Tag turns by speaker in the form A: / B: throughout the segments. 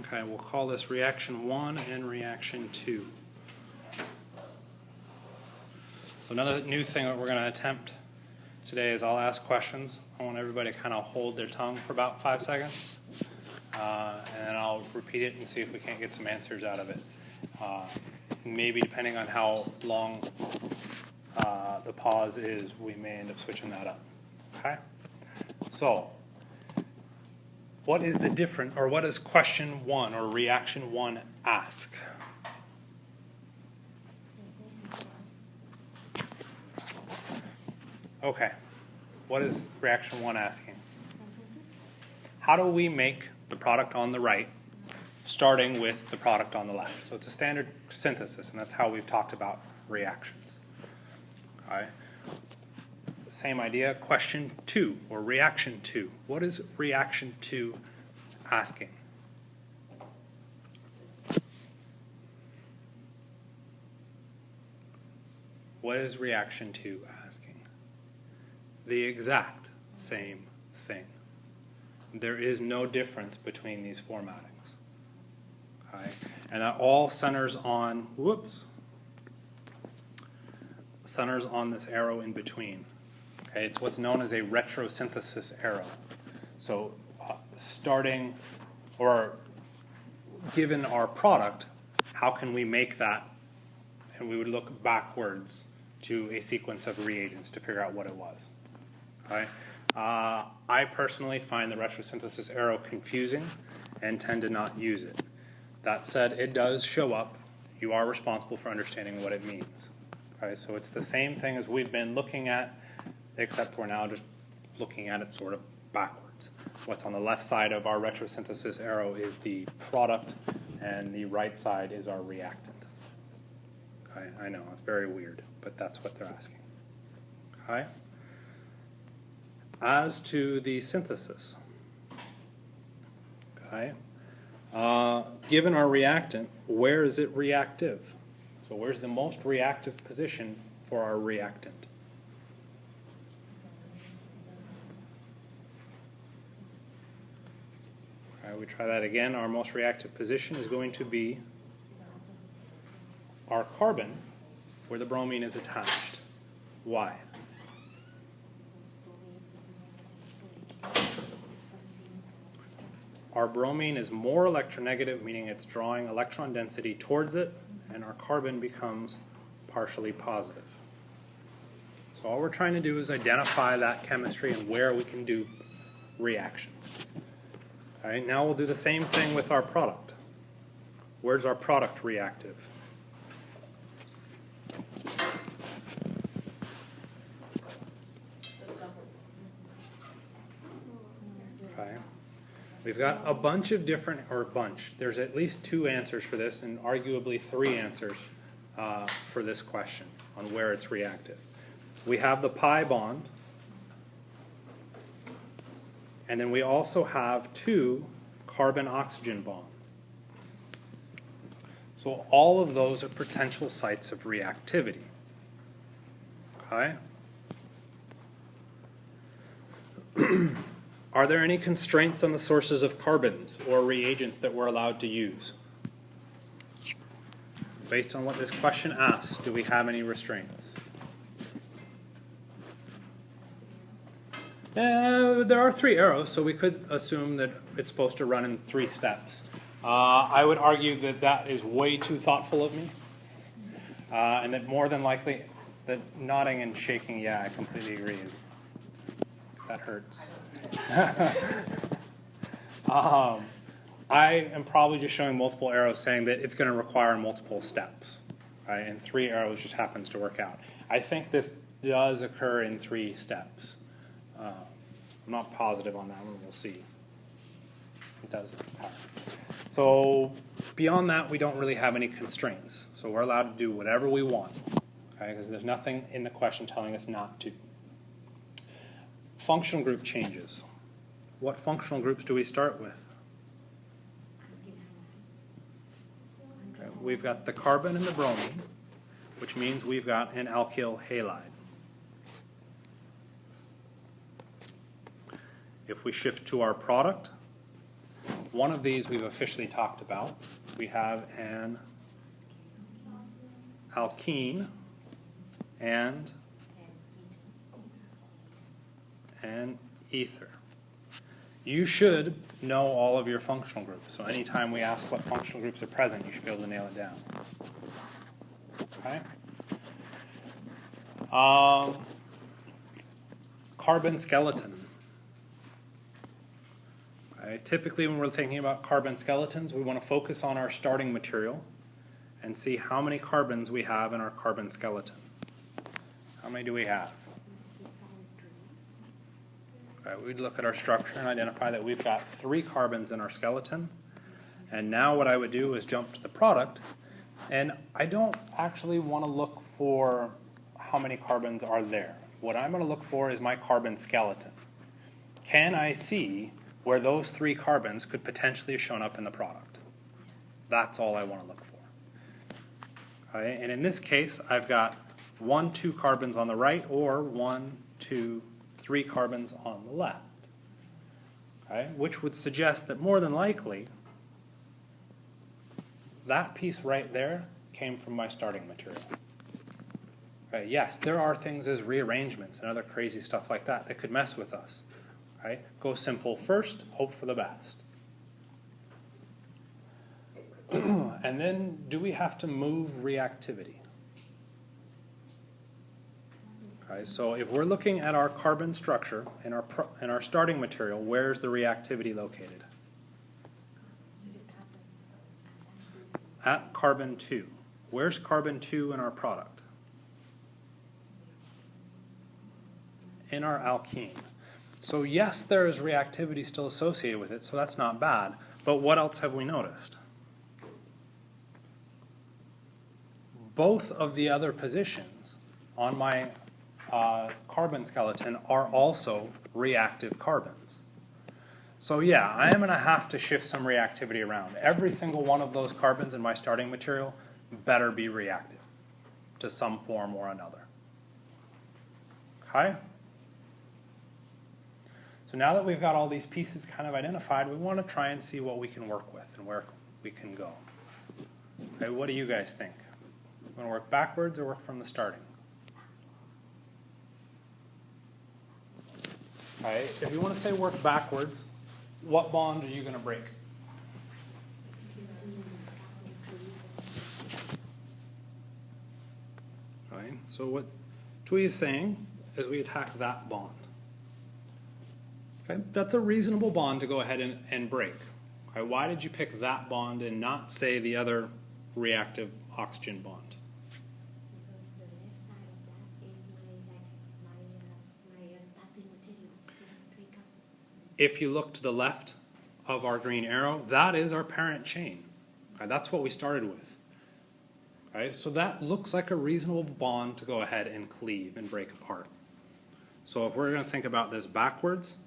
A: Okay, we'll call this reaction 1 and reaction 2. So another new thing that we're going to attempt today is I'll ask questions. I want everybody to kind of hold their tongue for about 5 seconds. And then I'll repeat it and see if we can't get some answers out of it. Maybe depending on how long the pause is, we may end up switching that up. Okay? So, what is the different, or what does question 1 or reaction 1 ask? Okay. What is reaction 1 asking? How do we make the product on the right starting with the product on the left? So it's a standard synthesis, and that's how we've talked about reactions. All right. Same idea, question 2 or reaction 2. What is reaction 2 asking? What is reaction 2 asking? The exact same thing. There is no difference between these formattings. Okay? And that all centers on, centers on this arrow in between. Okay? It's what's known as a retrosynthesis arrow. So starting, or given our product, how can we make that? And we would look backwards to a sequence of reagents to figure out what it was. Okay? I personally find the retrosynthesis arrow confusing and tend to not use it. That said, it does show up. You are responsible for understanding what it means. Okay? So it's the same thing as we've been looking at, except we're now just looking at it sort of backwards. What's on the left side of our retrosynthesis arrow is the product, and the right side is our reactant. Okay? I know, it's very weird, but that's what they're asking. Okay? As to the synthesis, okay, given our reactant, where is it reactive? So where's the most reactive position for our reactant? All right, we try that again. Our most reactive position is going to be our carbon, where the bromine is attached. Why? Our bromine is more electronegative, meaning it's drawing electron density towards it, and our carbon becomes partially positive. So all we're trying to do is identify that chemistry and where we can do reactions. All right, now we'll do the same thing with our product. Where's our product reactive? We've got a bunch of different, there's at least 2 answers for this, and arguably 3 answers for this question on where it's reactive. We have the pi bond, and then we also have 2 carbon-oxygen bonds. So all of those are potential sites of reactivity. Okay? Are there any constraints on the sources of carbons or reagents that we're allowed to use? Based on what this question asks, do we have any restraints? There are 3 arrows, so we could assume that it's supposed to run in 3 steps. I would argue that that is way too thoughtful of me, and that more than likely, that nodding and shaking, yeah, I completely agree, that hurts. I am probably just showing multiple arrows saying that it's going to require multiple steps, right? And 3 arrows just happens to work out. I think this does occur in 3 steps. I'm not positive on that one. We'll see. It does occur. So beyond that, we don't really have any constraints. So we're allowed to do whatever we want, okay? Because there's nothing in the question telling us not to. Functional group changes. What functional groups do we start with? Okay, we've got the carbon and the bromine, which means we've got an alkyl halide. If we shift to our product, one of these we've officially talked about. We have an alkene and an ether. You should know all of your functional groups. So anytime we ask what functional groups are present, you should be able to nail it down. Okay? Carbon skeleton. Okay. Typically when we're thinking about carbon skeletons, we want to focus on our starting material and see how many carbons we have in our carbon skeleton. How many do we have? Okay, we'd look at our structure and identify that we've got 3 carbons in our skeleton. And now what I would do is jump to the product. And I don't actually want to look for how many carbons are there. What I'm going to look for is my carbon skeleton. Can I see where those 3 carbons could potentially have shown up in the product? That's all I want to look for. Okay, and in this case, I've got 1, 2 carbons on the right, or 1, 2, 3 carbons on the left. Okay, which would suggest that more than likely, that piece right there came from my starting material. Okay, yes, there are things as rearrangements and other crazy stuff like that that could mess with us. Okay, go simple first, hope for the best. And then, do we have to move reactivity? Okay, so if we're looking at our carbon structure and our starting material, where's the reactivity located? At carbon 2. Where's carbon 2 in our product? In our alkene. So yes, there is reactivity still associated with it, so that's not bad. But what else have we noticed? Both of the other positions on my carbon skeleton are also reactive carbons. So yeah, I am going to have to shift some reactivity around. Every single one of those carbons in my starting material better be reactive to some form or another. Okay? So now that we've got all these pieces kind of identified, we want to try and see what we can work with and where we can go. Okay, what do you guys think? You want to work backwards or work from the starting? Okay, if you want to say work backwards, what bond are you going to break? Okay, so what Tui is saying is we attack that bond. Okay, that's a reasonable bond to go ahead and break. Okay, why did you pick that bond and not, say, the other reactive oxygen bond?
B: Because the left side of that is my starting material.
A: If you look to the left of our green arrow, that is our parent chain. Okay, that's what we started with. Okay, so that looks like a reasonable bond to go ahead and cleave and break apart. So if we're going to think about this backwards,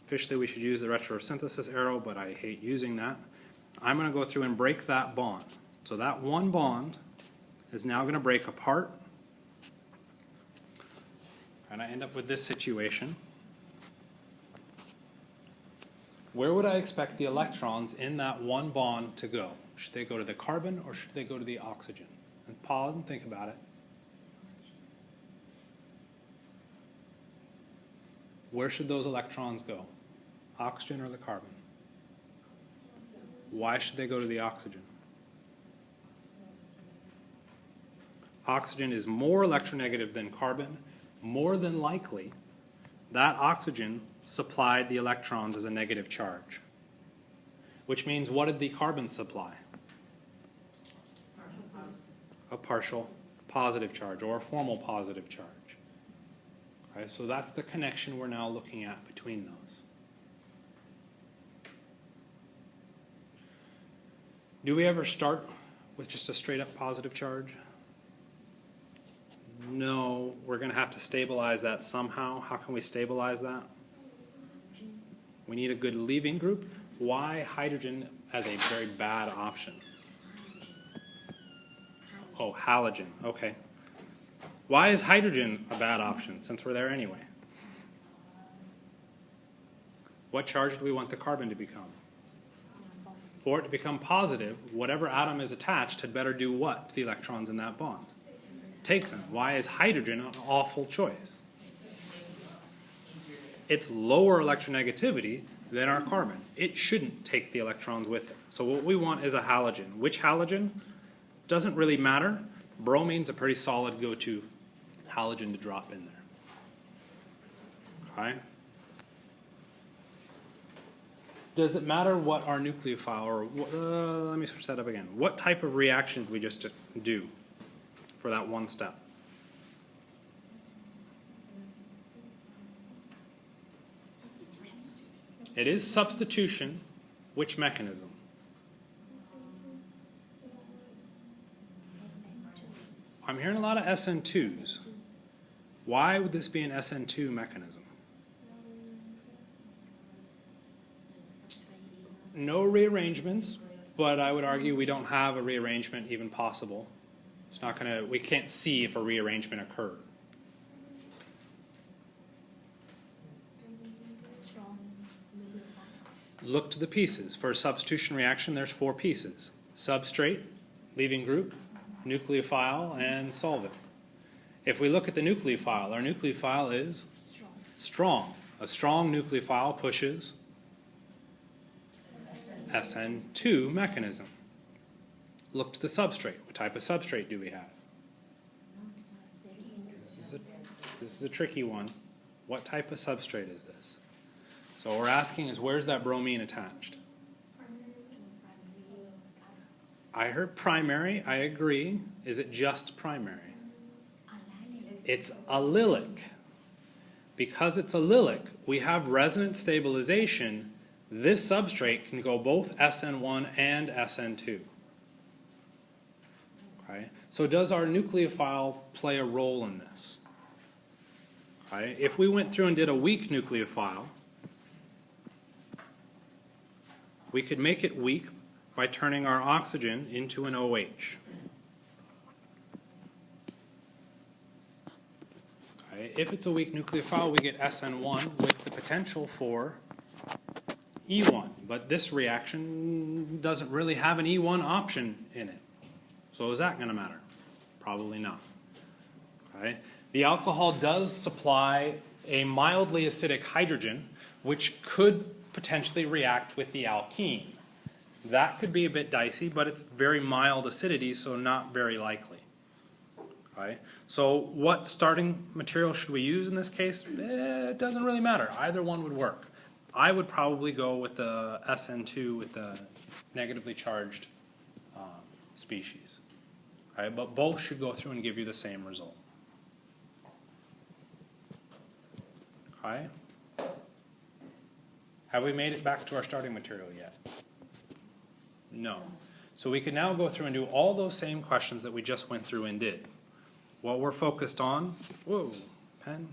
A: officially we should use the retrosynthesis arrow, but I hate using that. I'm going to go through and break that bond. So that one bond is now going to break apart, and I end up with this situation. Where would I expect the electrons in that one bond to go? Should they go to the carbon or should they go to the oxygen? And pause and think about it. Where should those electrons go? Oxygen or the carbon? Why should they go to the oxygen? Oxygen is more electronegative than carbon. More than likely, that oxygen supplied the electrons as a negative charge. Which means, what did the carbon supply? A partial positive charge, or a formal positive charge. Okay, so that's the connection we're now looking at between those. Do we ever start with just a straight up positive charge? No, we're going to have to stabilize that somehow. How can we stabilize that? We need a good leaving group. Why hydrogen as a very bad option? Oh, halogen. Okay. Why is hydrogen a bad option since we're there anyway? What charge do we want the carbon to become? For it to become positive, whatever atom is attached had better do what to the electrons in that bond? Take them. Why is hydrogen an awful choice? It's lower electronegativity than our carbon. It shouldn't take the electrons with it. So what we want is a halogen. Which halogen? Doesn't really matter. Bromine's a pretty solid go-to halogen to drop in there. Okay? Does it matter what our nucleophile, or let me switch that up again. What type of reaction did we just do for that one step? It is substitution. Which mechanism? I'm hearing a lot of SN2s. Why would this be an SN2 mechanism? No rearrangements, but I would argue we don't have a rearrangement even possible. It's not going to, we can't see if a rearrangement occurred. Look to the pieces. For a substitution reaction, there's 4 pieces. Substrate, leaving group, nucleophile, and solvent. If we look at the nucleophile, our nucleophile is strong. A strong nucleophile pushes SN2 mechanism. Look to the substrate. What type of substrate do we have? This is a tricky one. What type of substrate is this? So what we're asking is, where's that bromine attached? I heard primary. I agree. Is it just primary? It's allylic. Because it's allylic, we have resonance stabilization. This substrate can go both SN1 and SN2. Okay? So does our nucleophile play a role in this? Okay? If we went through and did a weak nucleophile, we could make it weak by turning our oxygen into an OH. Okay? If it's a weak nucleophile, we get SN1 with the potential for E1, but this reaction doesn't really have an E1 option in it. So is that going to matter? Probably not. Okay? The alcohol does supply a mildly acidic hydrogen, which could potentially react with the alkene. That could be a bit dicey, but it's very mild acidity, so not very likely. Okay? So what starting material should we use in this case? It doesn't really matter. Either one would work. I would probably go with the SN2 with the negatively charged species. Okay? But both should go through and give you the same result. Okay? Have we made it back to our starting material yet? No. So we can now go through and do all those same questions that we just went through and did. What we're focused on, whoa, pen,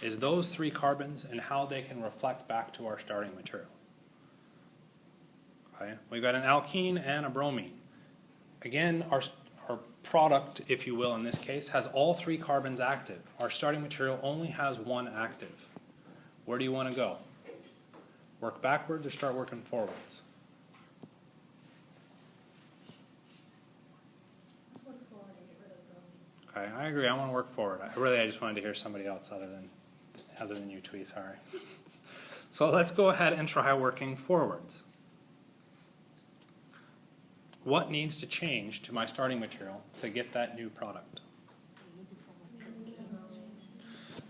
A: is those 3 carbons and how they can reflect back to our starting material. Okay? We've got an alkene and a bromine. Again, our product, if you will, in this case, has all 3 carbons active. Our starting material only has 1 active. Where do you want to go? Work backwards or start working forwards? Okay, I agree. I want to work forward. I just wanted to hear somebody else other than you, Twee. Sorry. So let's go ahead and try working forwards. What needs to change to my starting material to get that new product?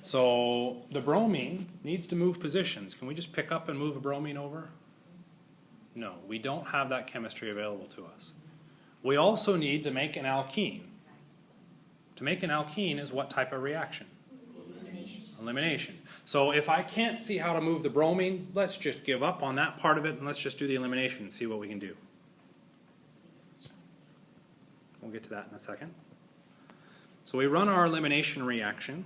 A: So the bromine needs to move positions. Can we just pick up and move a bromine over? No, we don't have that chemistry available to us. We also need to make an alkene. To make an alkene is what type of reaction? Elimination. So if I can't see how to move the bromine, let's just give up on that part of it and let's just do the elimination and see what we can do. We'll get to that in a second. So we run our elimination reaction.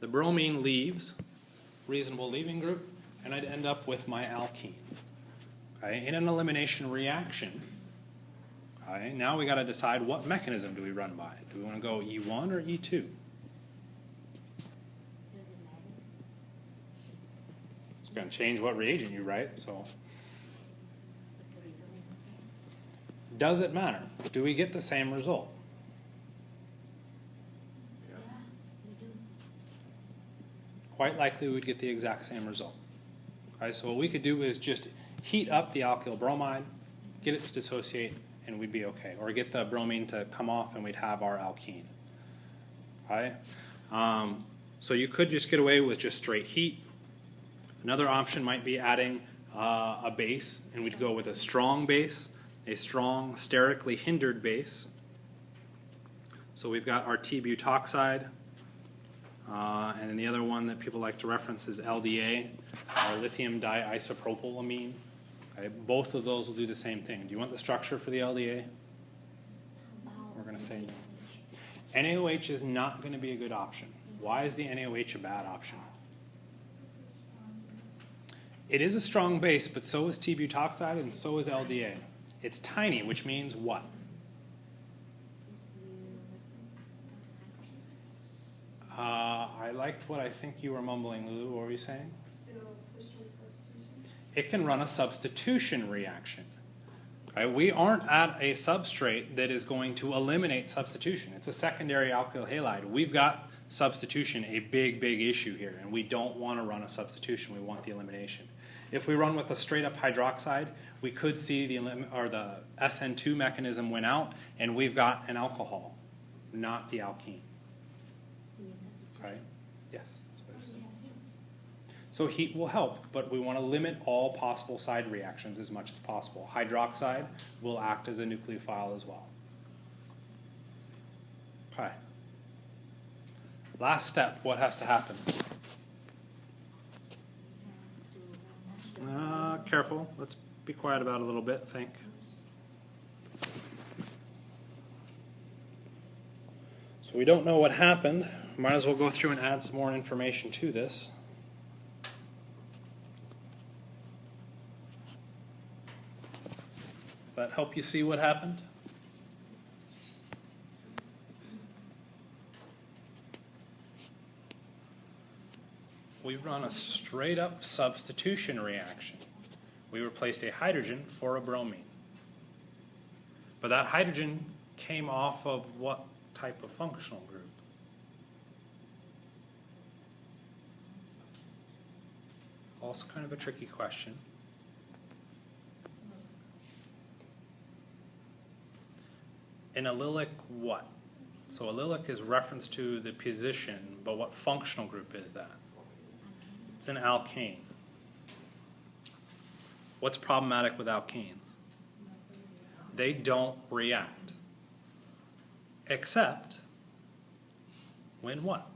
A: The bromine leaves, reasonable leaving group, and I'd end up with my alkene. Okay? In an elimination reaction, okay, now we got to decide what mechanism do we run by. Do we want to go E1 or E2? It's going to change what reagent you write, so.
B: But the result is the same.
A: Does it matter? Do we get the same result?
B: Yeah, we do.
A: Quite likely we'd get the exact same result. Okay, so what we could do is just heat up the alkyl bromide, get it to dissociate, and we'd be okay. Or get the bromine to come off and we'd have our alkene. Okay? So you could just get away with just straight heat. Another option might be adding a base, and we'd go with a strong base, a strong sterically hindered base. So we've got our T-butoxide, and then the other one that people like to reference is LDA, or lithium diisopropylamine. Okay, both of those will do the same thing. Do you want the structure for the LDA? We're going to say no. NaOH is not going to be a good option. Why is the NaOH a bad option? It is a strong base, but so is T-butoxide and so is LDA. It's tiny, which means what? I liked what I think you were mumbling, Lulu. What were you saying? It can run a substitution reaction. Okay, we aren't at a substrate that is going to eliminate substitution. It's a secondary alkyl halide. We've got substitution, a big, big issue here, and we don't want to run a substitution. We want the elimination. If we run with a straight-up hydroxide, we could see the SN2 mechanism went out, and we've got an alcohol, not the alkene. Okay? Yes. That's what I said. So heat will help, but we want to limit all possible side reactions as much as possible. Hydroxide will act as a nucleophile as well. Okay. Last step, what has to happen? Careful. Let's be quiet about it a little bit, think. So we don't know what happened. Might as well go through and add some more information to this. Does that help you see what happened? We've run a straight-up substitution reaction. We replaced a hydrogen for a bromine. But that hydrogen came off of what type of functional group? Also kind of a tricky question. An allylic what? So allylic is reference to the position, but what functional group is that? It's an alkane. What's problematic with alkenes? They don't react. Except when what?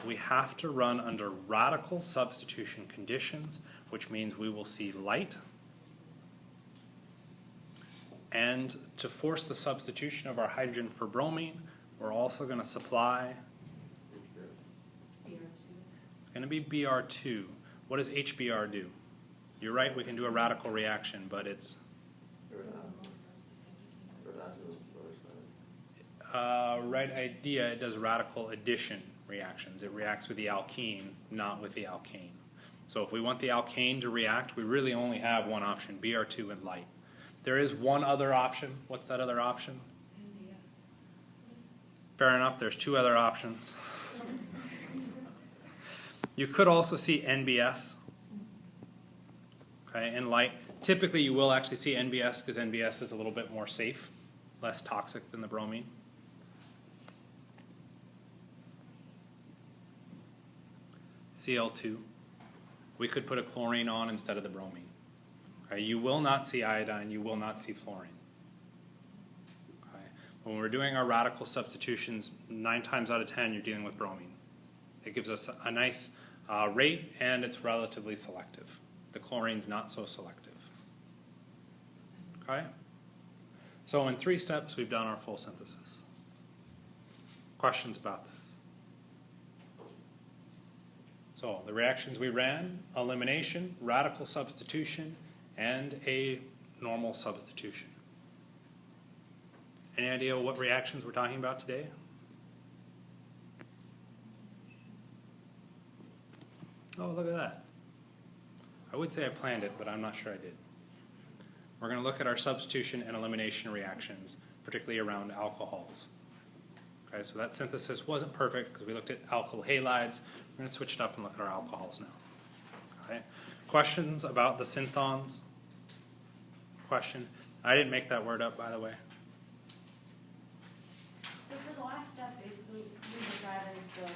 A: We have to run under radical substitution conditions, which means we will see light. And to force the substitution of our hydrogen for bromine, we're also going to supply, it's going to be Br2. What does HBr do? You're right, we can do a radical reaction, but it's right idea, it does radical addition reactions. It reacts with the alkene, not with the alkane. So if we want the alkane to react, we really only have one option, Br2 and light. There is one other option. What's that other option? NBS. Fair enough, there's two other options. You could also see NBS, okay, in light. Typically you will actually see NBS because NBS is a little bit more safe, less toxic than the bromine. Cl2. We could put a chlorine on instead of the bromine. Okay, you will not see iodine, you will not see fluorine. Okay. When we're doing our radical substitutions, 9 times out of 10 you're dealing with bromine. It gives us a nice rate and it's relatively selective. The chlorine's not so selective. Okay? So in 3 steps we've done our full synthesis. Questions about this? So the reactions we ran: elimination, radical substitution, and a normal substitution. Any idea what reactions we're talking about today? Oh, look at that. I would say I planned it, but I'm not sure I did. We're going to look at our substitution and elimination reactions, particularly around alcohols. Okay, so that synthesis wasn't perfect because we looked at alkyl halides. We're going to switch it up and look at our alcohols now. Okay. Questions about the synthons? Question? I didn't make that word up, by the way.
B: So for the last step, basically, we decided the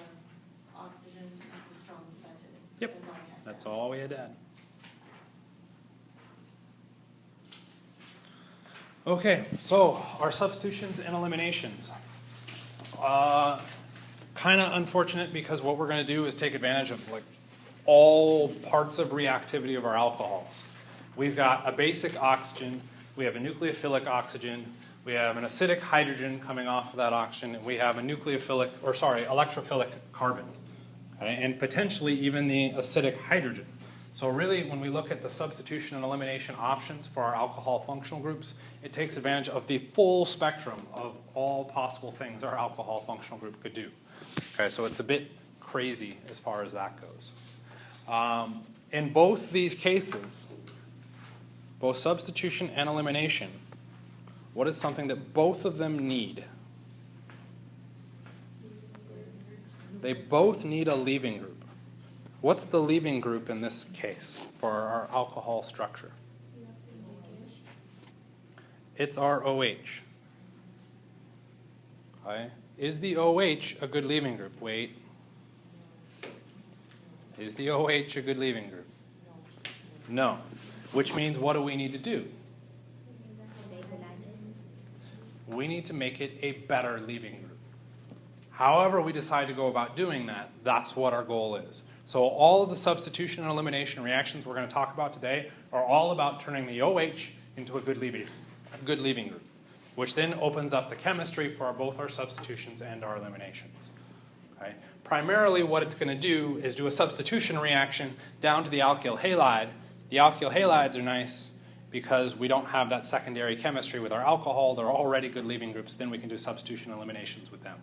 B: oxygen at the strong density.
A: Yep, that's all we had to add. Okay, so our substitutions and eliminations. Kind of unfortunate because what we're going to do is take advantage of like all parts of reactivity of our alcohols. We've got a basic oxygen, we have a nucleophilic oxygen, we have an acidic hydrogen coming off of that oxygen, and we have a electrophilic carbon, okay, and potentially even the acidic hydrogen. So really, when we look at the substitution and elimination options for our alcohol functional groups, it takes advantage of the full spectrum of all possible things our alcohol functional group could do. Okay, so it's a bit crazy as far as that goes. In both these cases, both substitution and elimination, what is something that both of them need? They both need a leaving group. What's the leaving group in this case for our alcohol structure? It's our OH. Okay. Is the OH a good leaving group? Wait. Is the OH a good leaving group? No. Which means what do we need to do? We need to make it a better leaving group. However we decide to go about doing that, that's what our goal is. So all of the substitution and elimination reactions we're going to talk about today are all about turning the OH into a good leaving group, which then opens up the chemistry for both our substitutions and our eliminations. Okay? Primarily what it's going to do is do a substitution reaction down to the alkyl halide. The alkyl halides are nice because we don't have that secondary chemistry with our alcohol. They're already good leaving groups. Then we can do substitution eliminations with them.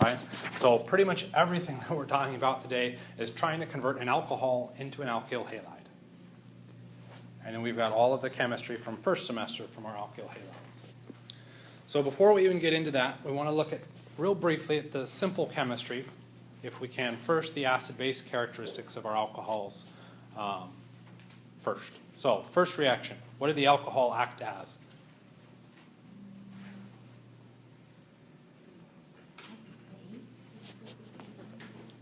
A: Right? So pretty much everything that we're talking about today is trying to convert an alcohol into an alkyl halide. And then we've got all of the chemistry from first semester from our alkyl halides. So before we even get into that, we want to look at real briefly at the simple chemistry, if we can. First, the acid-base characteristics of our alcohols first. So first reaction, what did the alcohol act as?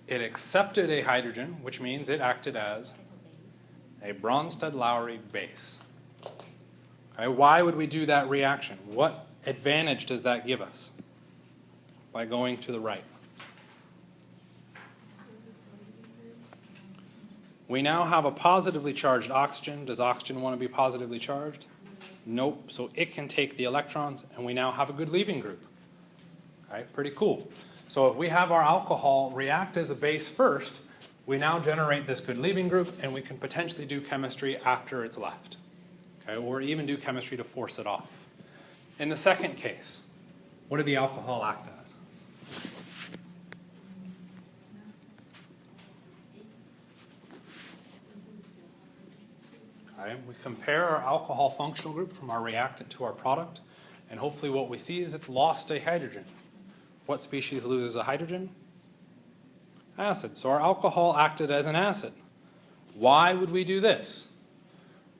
A: It accepted a hydrogen, which means it acted as a bronsted-lowry base. Okay, why would we do that reaction? What advantage does that give us by going to the right? We now have a positively charged oxygen. Does oxygen want to be positively charged? Nope. So it can take the electrons, and we now have a good leaving group. Okay, pretty cool. So if we have our alcohol react as a base first, we now generate this good leaving group, and we can potentially do chemistry after it's left. Okay, or even do chemistry to force it off. In the second case, what did the alcohol act as? Okay, we compare our alcohol functional group from our reactant to our product, and hopefully what we see is it's lost a hydrogen. What species loses a hydrogen? Acid. So our alcohol acted as an acid. Why would we do this?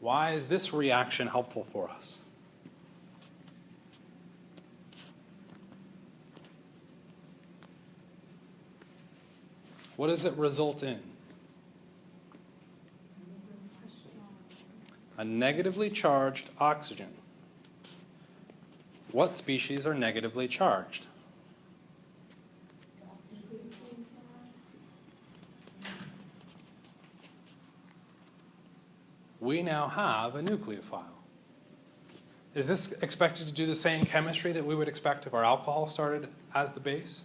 A: Why is this reaction helpful for us? What does it result in? A negatively charged oxygen. What species are negatively charged? We now have a nucleophile. Is this expected to do the same chemistry that we would expect if our alcohol started as the base?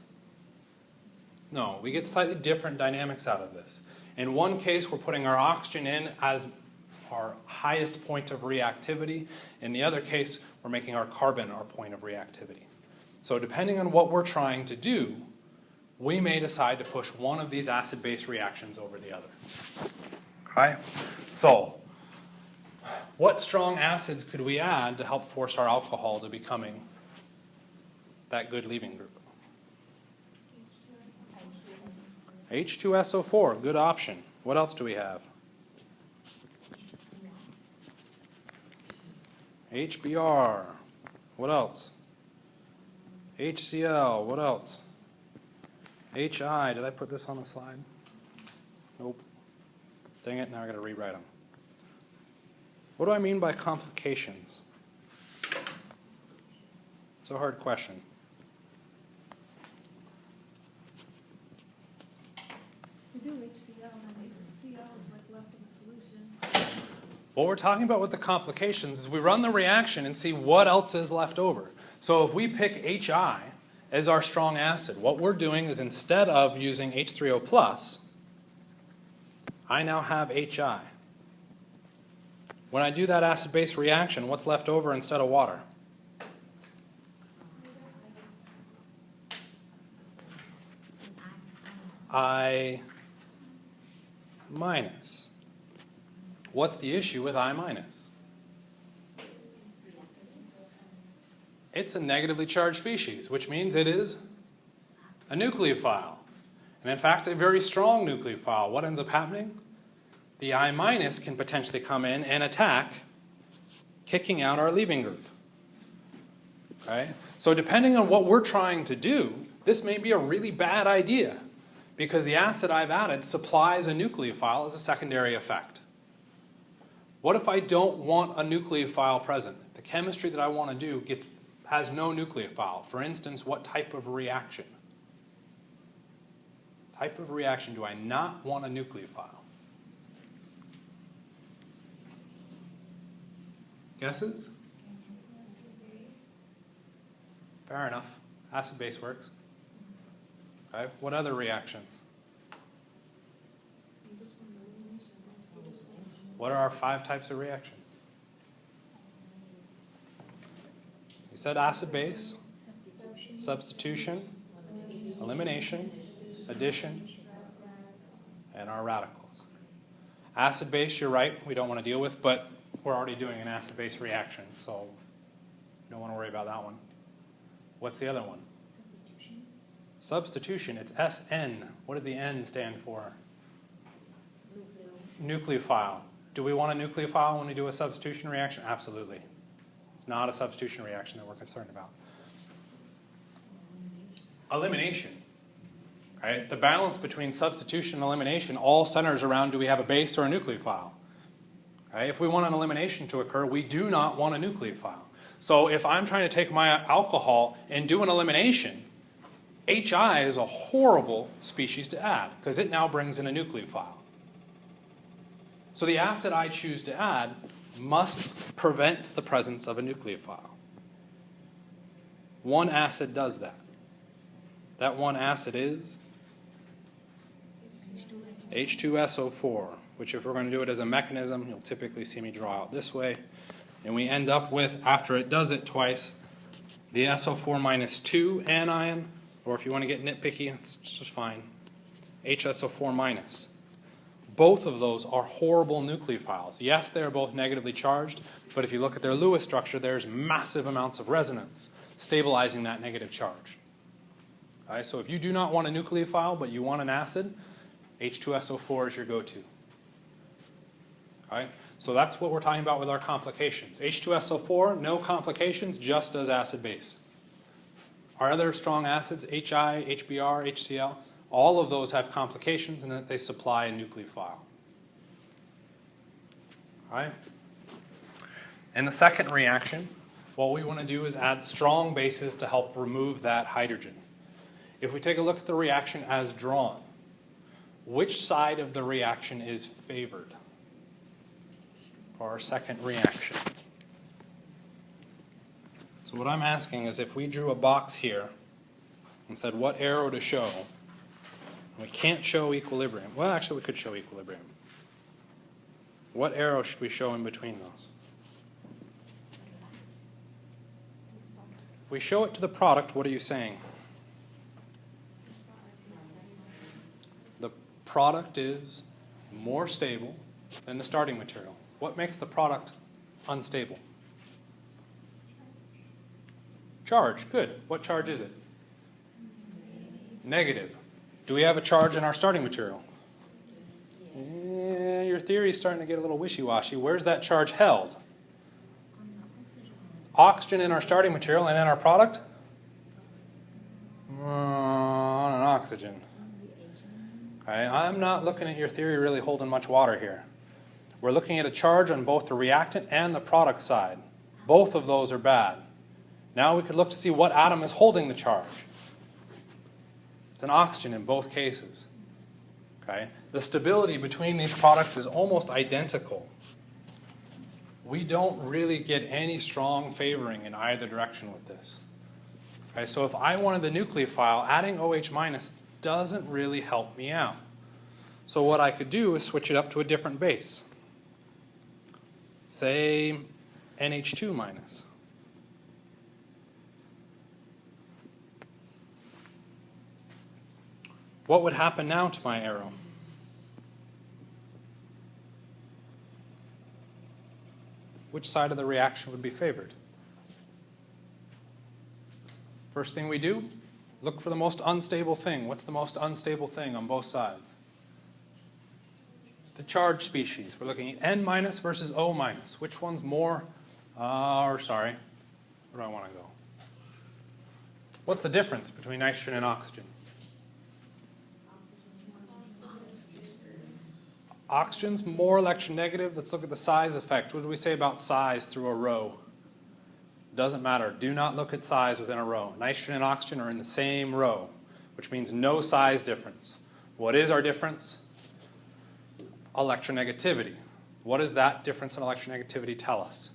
A: No, we get slightly different dynamics out of this. In one case, we're putting our oxygen in as our highest point of reactivity. In the other case, we're making our carbon our point of reactivity. So depending on what we're trying to do, we may decide to push one of these acid-base reactions over the other. Okay? So, what strong acids could we add to help force our alcohol to becoming that good leaving group? H2SO4, good option. What else do we have? HBr. What else? HCl. What else? HI. Did I put this on the slide? Nope. Dang it, now I got to rewrite them. What do I mean by complications? It's a hard question.
C: We do HCl, and HCl is like left in the solution.
A: What we're talking about with the complications is we run the reaction and see what else is left over. So if we pick HI as our strong acid, what we're doing is instead of using H3O+, I now have HI. When I do that acid-base reaction, what's left over instead of water? I minus. What's the issue with I minus? It's a negatively charged species, which means it is a nucleophile. And in fact, a very strong nucleophile. What ends up happening? The I minus can potentially come in and attack, kicking out our leaving group. Okay? So depending on what we're trying to do, this may be a really bad idea because the acid I've added supplies a nucleophile as a secondary effect. What if I don't want a nucleophile present? The chemistry that I want to do has no nucleophile. For instance, what type of reaction? Type of reaction do I not want a nucleophile? Guesses? Fair enough. Acid-base works. Okay. What other reactions? What are our 5 types of reactions? We said acid-base, substitution, elimination, addition, and our radicals. Acid-base, you're right, we don't want to deal with, but we're already doing an acid-base reaction, so you don't want to worry about that one. What's the other one? Substitution. It's SN. What does the N stand for? Nucleophile. Do we want a nucleophile when we do a substitution reaction? Absolutely. It's not a substitution reaction that we're concerned about. Elimination. Right? The balance between substitution and elimination all centers around do we have a base or a nucleophile. Right? If we want an elimination to occur, we do not want a nucleophile. So if I'm trying to take my alcohol and do an elimination, HI is a horrible species to add because it now brings in a nucleophile. So the acid I choose to add must prevent the presence of a nucleophile. One acid does that. That one acid is H2SO4, which if we're going to do it as a mechanism, you'll typically see me draw out this way. And we end up with, after it does it twice, the SO4 minus 2 anion, or if you want to get nitpicky, it's just fine, HSO4 minus. Both of those are horrible nucleophiles. Yes, they're both negatively charged, but if you look at their Lewis structure, there's massive amounts of resonance stabilizing that negative charge. Okay, so if you do not want a nucleophile, but you want an acid, H2SO4 is your go-to. Okay, so that's what we're talking about with our complications. H2SO4, no complications, just does acid-base. Our other strong acids, HI, HBr, HCl, all of those have complications in that they supply a nucleophile. All right? In the second reaction, what we want to do is add strong bases to help remove that hydrogen. If we take a look at the reaction as drawn, which side of the reaction is favored for our second reaction? So what I'm asking is if we drew a box here and said what arrow to show, we can't show equilibrium. Well, actually, we could show equilibrium. What arrow should we show in between those? If we show it to the product, what are you saying? product is more stable than the starting material. What makes the product unstable? Charge, good. What charge is it? Negative. Do we have a charge in our starting material? Yeah, your theory is starting to get a little wishy-washy. Where's that charge held? Oxygen in our starting material and in our product? On an oxygen. Okay, I'm not looking at your theory really holding much water here. We're looking at a charge on both the reactant and the product side. Both of those are bad. Now we could look to see what atom is holding the charge. It's an oxygen in both cases. Okay? The stability between these products is almost identical. We don't really get any strong favoring in either direction with this. Okay, so if I wanted the nucleophile, adding OH minus doesn't really help me out. So what I could do is switch it up to a different base. Say NH2 minus. What would happen now to my arrow? Which side of the reaction would be favored? First thing we do, look for the most unstable thing. What's the most unstable thing on both sides? The charge species. We're looking at N minus versus O minus. Which one's more, where do I want to go? What's the difference between nitrogen and oxygen? Oxygen's more electronegative. Let's look at the size effect. What do we say about size through a row? Doesn't matter. Do not look at size within a row. Nitrogen and oxygen are in the same row, which means no size difference. What is our difference? Electronegativity. What does that difference in electronegativity tell us?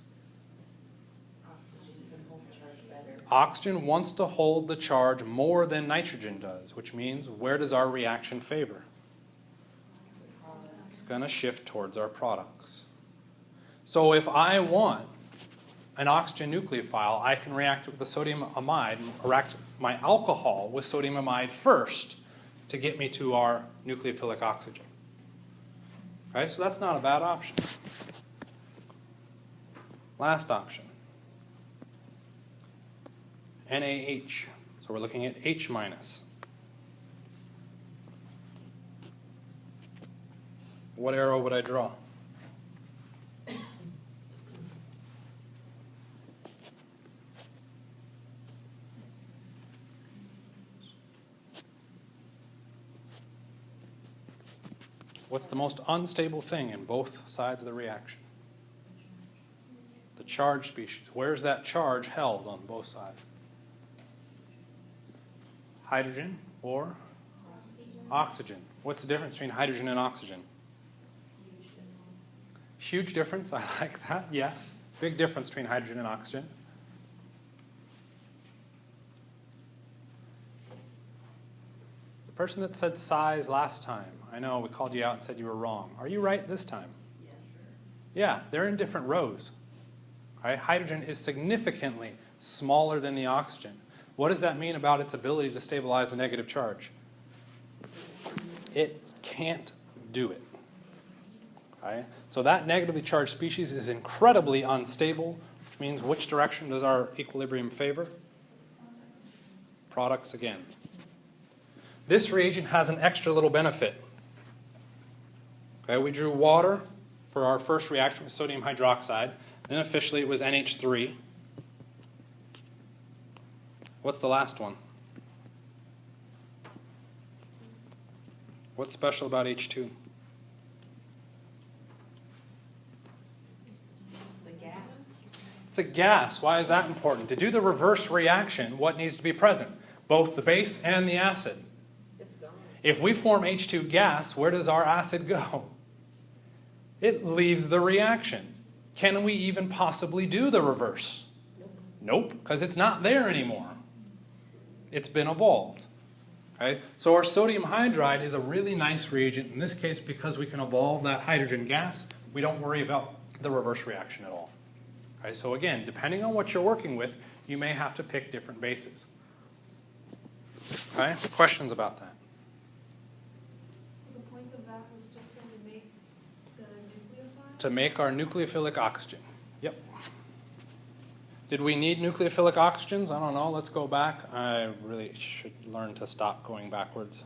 D: Oxygen can hold the charge better.
A: Oxygen wants to hold the charge more than nitrogen does, which means where does our reaction favor? It's going to shift towards our products. So if I want an oxygen nucleophile, I can react it with the sodium amide, react my alcohol with sodium amide first to get me to our nucleophilic oxygen. Okay, so that's not a bad option. Last option. NaH. So we're looking at H minus. What arrow would I draw? What's the most unstable thing in both sides of the reaction? The charge species. Where's that charge held on both sides? Hydrogen or oxygen. What's the difference between hydrogen and oxygen? Huge difference. I like that. Yes. Big difference between hydrogen and oxygen. The person that said size last time, I know we called you out and said you were wrong. Are you right this time?
D: Yes.
A: Yeah, they're in different rows. Right? Hydrogen is significantly smaller than the oxygen. What does that mean about its ability to stabilize a negative charge? It can't do it. Okay? So that negatively charged species is incredibly unstable, which means which direction does our equilibrium favor? Products again. This reagent has an extra little benefit. Okay, we drew water for our first reaction with sodium hydroxide. Then officially it was NH3. What's the last one? What's special about H2?
D: The gas.
A: It's a gas. Why is that important? To do the reverse reaction, what needs to be present? Both the base and the acid.
D: It's gone.
A: If we form H2 gas, where does our acid go? It leaves the reaction. Can we even possibly do the reverse? Nope, because it's not there anymore. It's been evolved. Okay? So our sodium hydride is a really nice reagent. In this case, because we can evolve that hydrogen gas, we don't worry about the reverse reaction at all. Okay? So again, depending on what you're working with, you may have to pick different bases. Okay? Questions about that?
C: The point
A: to make our nucleophilic oxygen. Yep. Did we need nucleophilic oxygens? I don't know. Let's go back. I really should learn to stop going backwards.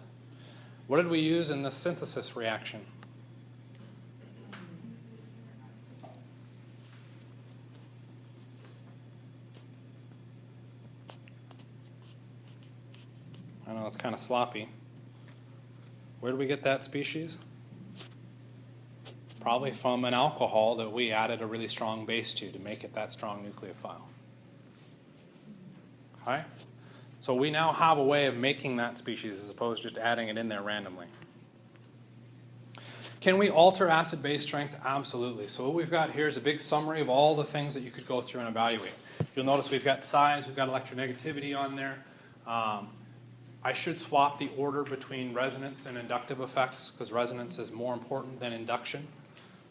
A: What did we use in the synthesis reaction? I know it's kind of sloppy. Where did we get that species? Probably from an alcohol that we added a really strong base to make it that strong nucleophile. Okay? So we now have a way of making that species as opposed to just adding it in there randomly. Can we alter acid-base strength? Absolutely. So what we've got here is a big summary of all the things that you could go through and evaluate. You'll notice we've got size, we've got electronegativity on there. I should swap the order between resonance and inductive effects because resonance is more important than induction.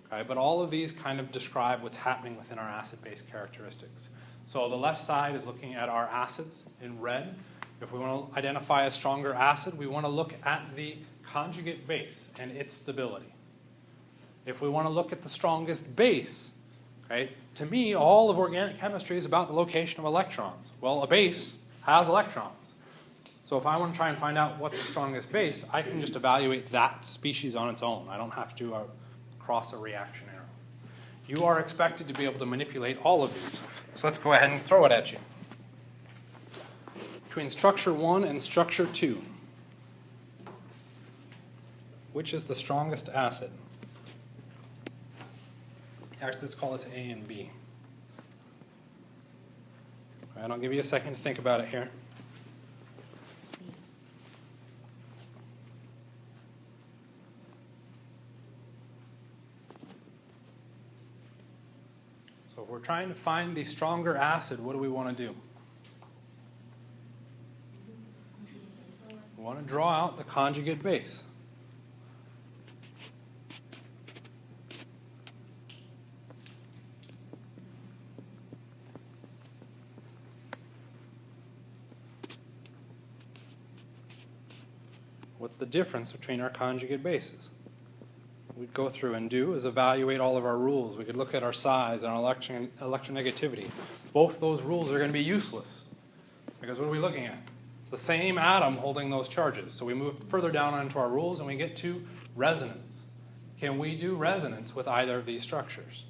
A: Okay? But all of these kind of describe what's happening within our acid-base characteristics. So the left side is looking at our acids in red. If we want to identify a stronger acid, we want to look at the conjugate base and its stability. If we want to look at the strongest base, okay, to me, all of organic chemistry is about the location of electrons. Well, a base has electrons. So if I want to try and find out what's the strongest base, I can just evaluate that species on its own. I don't have to cross a reaction arrow. You are expected to be able to manipulate all of these. So let's go ahead and throw it at you. Between structure 1 and structure 2, which is the strongest acid? Actually, let's call this A and B. All right, I'll give you a second to think about it here. So if we're trying to find the stronger acid, what do we want to do? We want to draw out the conjugate base. What's the difference between our conjugate bases? We'd go through and do is evaluate all of our rules. We could look at our size and our electronegativity. Both those rules are going to be useless because what are we looking at? It's the same atom holding those charges. So we move further down into our rules and we get to resonance. Can we do resonance with either of these structures?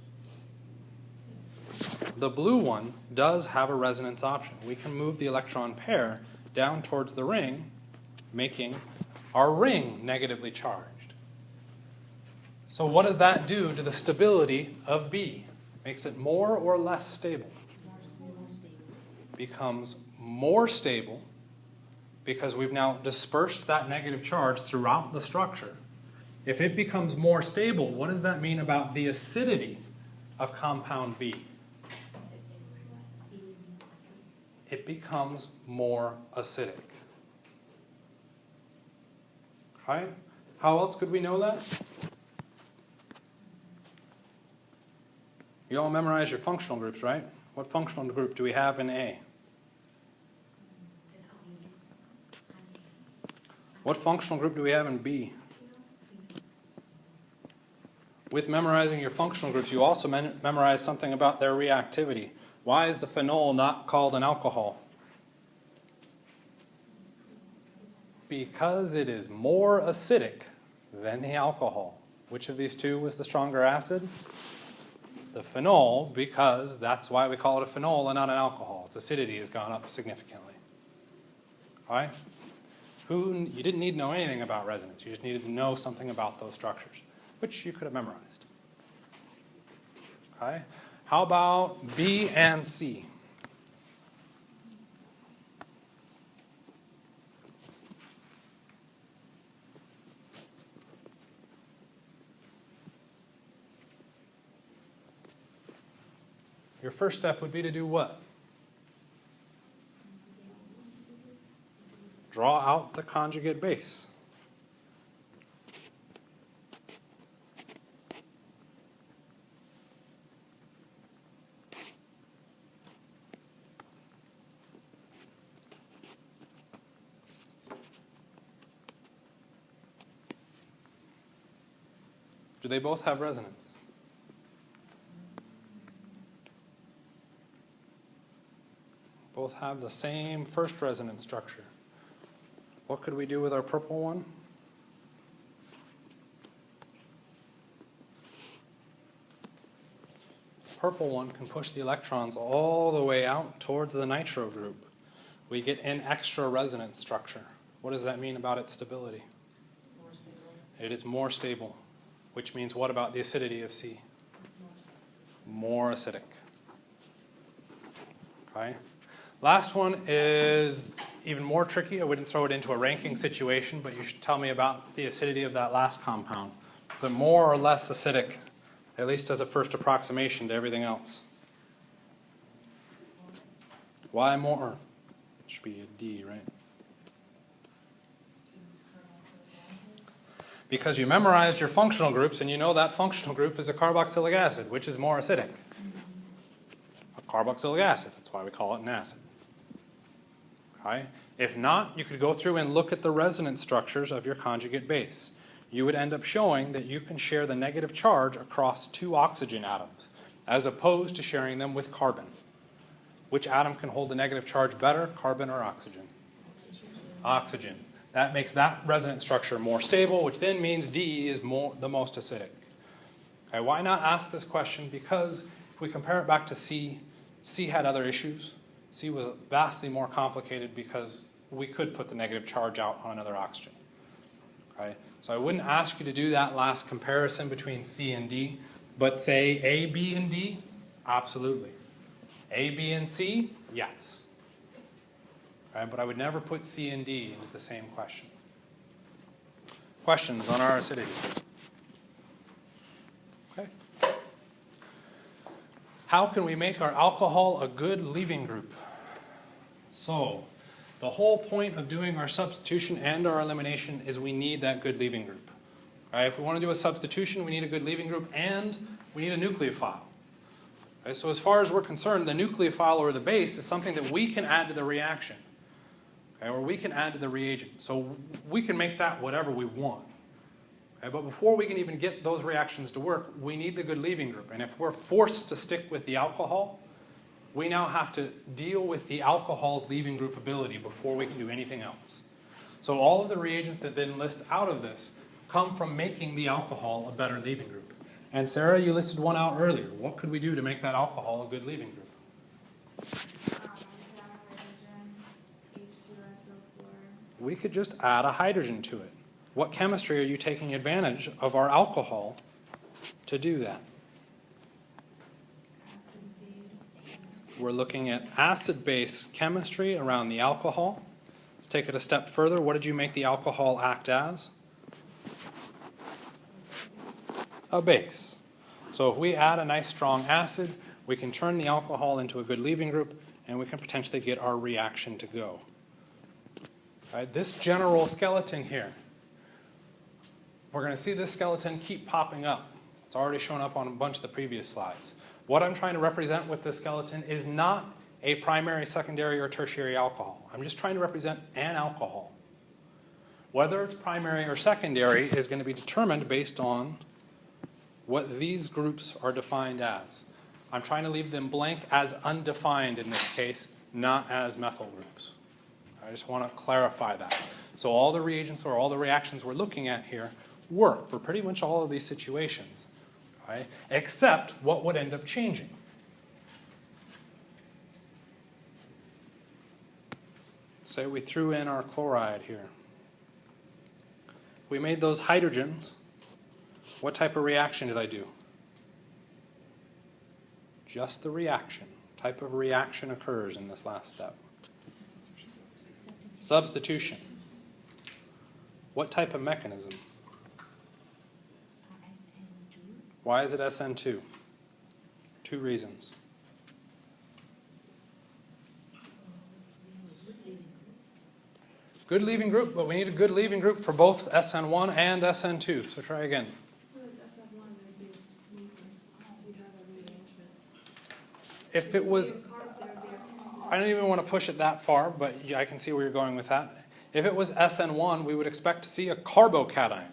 A: The blue one does have a resonance option. We can move the electron pair down towards the ring, making our ring negatively charged. So what does that do to the stability of B? Makes it more or less stable? Becomes more stable because we've now dispersed that negative charge throughout the structure. If it becomes more stable, what does that mean about the acidity of compound B? It becomes more acidic. Okay? How else could we know that? You all memorize your functional groups, right? What functional group do we have in A? What functional group do we have in B? With memorizing your functional groups, you also memorize something about their reactivity. Why is the phenol not called an alcohol? Because it is more acidic than the alcohol. Which of these two was the stronger acid? The phenol, because that's why we call it a phenol and not an alcohol. Its acidity has gone up significantly. All right? You didn't need to know anything about resonance. You just needed to know something about those structures, which you could have memorized. Okay? How about B and C? Your first step would be to do what? Draw out the conjugate base. Do they both have resonance? both have the same first resonance structure. What could we do with our purple one? Purple one can push the electrons all the way out towards the nitro group. We get an extra resonance structure. What does that mean about its stability?
D: More stable.
A: It is more stable, which means what about the acidity of C? More acidic. Okay. Last one is even more tricky. I wouldn't throw it into a ranking situation, but you should tell me about the acidity of that last compound. Is it more or less acidic, at least as a first approximation to everything else? Why more? It should be a D, right? Because you memorized your functional groups and you know that functional group is a carboxylic acid, which is more acidic. A carboxylic acid, that's why we call it an acid. Okay? If not, you could go through and look at the resonance structures of your conjugate base. You would end up showing that you can share the negative charge across 2 oxygen atoms, as opposed to sharing them with carbon. Which atom can hold the negative charge better, carbon or oxygen? Oxygen. That makes that resonance structure more stable, which then means D is the most acidic. Okay, why not ask this question? Because if we compare it back to C, C had other issues. C was vastly more complicated because we could put the negative charge out on another oxygen. Okay? So I wouldn't ask you to do that last comparison between C and D, but say A, B, and D? Absolutely. A, B, and C? Yes. Okay, but I would never put C and D into the same question. Questions on our acidity? Okay. How can we make our alcohol a good leaving group? So, the whole point of doing our substitution and our elimination is we need that good leaving group. Right? If we want to do a substitution, we need a good leaving group and we need a nucleophile. Okay? So as far as we're concerned, the nucleophile or the base is something that we can add to the reaction. Okay? Or we can add to the reagent. So we can make that whatever we want. Okay? But before we can even get those reactions to work, we need the good leaving group. And if we're forced to stick with the alcohol, we now have to deal with the alcohol's leaving group ability before we can do anything else. So all of the reagents that then list out of this come from making the alcohol a better leaving group. And Sarah, you listed one out earlier. What could we do to make that alcohol a good leaving group? We could just add a hydrogen to it. What chemistry are you taking advantage of our alcohol to do that? We're looking at acid-base chemistry around the alcohol. Let's take it a step further. What did you make the alcohol act as? A base. So if we add a nice strong acid, we can turn the alcohol into a good leaving group, and we can potentially get our reaction to go. Right, this general skeleton here, we're going to see this skeleton keep popping up. It's already shown up on a bunch of the previous slides. What I'm trying to represent with this skeleton is not a primary, secondary, or tertiary alcohol. I'm just trying to represent an alcohol. Whether it's primary or secondary is going to be determined based on what these groups are defined as. I'm trying to leave them blank as undefined in this case, not as methyl groups. I just want to clarify that. So all the reagents or all the reactions we're looking at here work for pretty much all of these situations. Right? Except what would end up changing. Say we threw in our chloride here. We made those hydrogens. What type of reaction did I do? Just the reaction. Type of reaction occurs in this last step. Substitution. What type of mechanism? Why is it SN2? 2 reasons. Good leaving group, but we need a good leaving group for both SN1 and SN2. So try again. If it was, I don't even want to push it that far, but I can see where you're going with that. If it was SN1, we would expect to see a carbocation,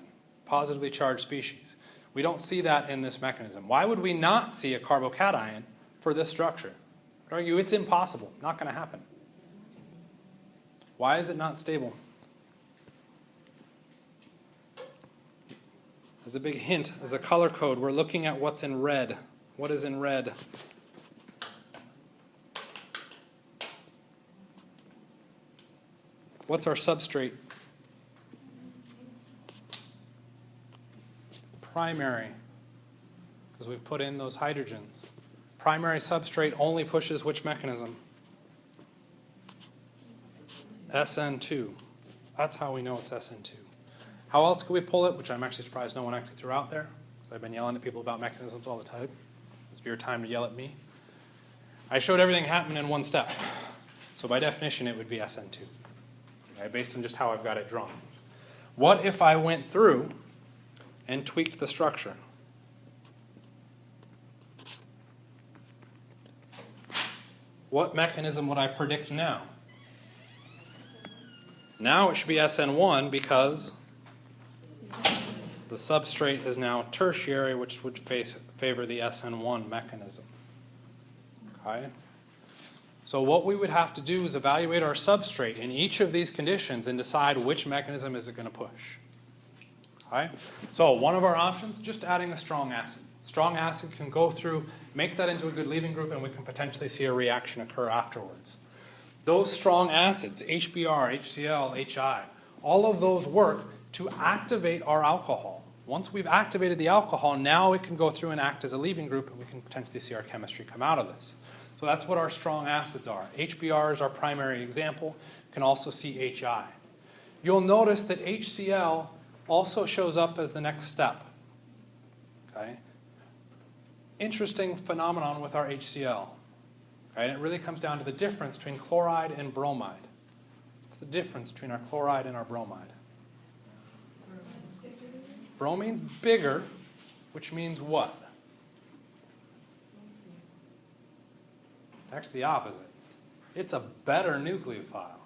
A: positively charged species. We don't see that in this mechanism. Why would we not see a carbocation for this structure? I'd argue it's impossible, not going to happen. Why is it not stable? As a big hint, as a color code, we're looking at what's in red. What is in red? What's our substrate? Primary, because we've put in those hydrogens. Primary substrate only pushes which mechanism? SN2. That's how we know it's SN2. How else could we pull it, which I'm actually surprised no one actually threw out there, because I've been yelling at people about mechanisms all the time. It's your time to yell at me. I showed everything happening in one step. So by definition, it would be SN2, okay, based on just how I've got it drawn. What if I went through and tweaked the structure? What mechanism would I predict now? Now it should be SN1 because the substrate is now tertiary, which would favor the SN1 mechanism. Okay? So what we would have to do is evaluate our substrate in each of these conditions and decide which mechanism is it going to push. Okay? So one of our options, just adding a strong acid. Strong acid can go through, make that into a good leaving group, and we can potentially see a reaction occur afterwards. Those strong acids, HBr, HCl, HI, all of those work to activate our alcohol. Once we've activated the alcohol, now it can go through and act as a leaving group, and we can potentially see our chemistry come out of this. So that's what our strong acids are. HBr is our primary example. You can also see HI. You'll notice that HCl also shows up as the next step. Okay? Interesting phenomenon with our HCl. Okay? And it really comes down to the difference between chloride and bromide. What's the difference between our chloride and our bromide? Bromine's bigger, which means what? It's actually the opposite. It's a better nucleophile,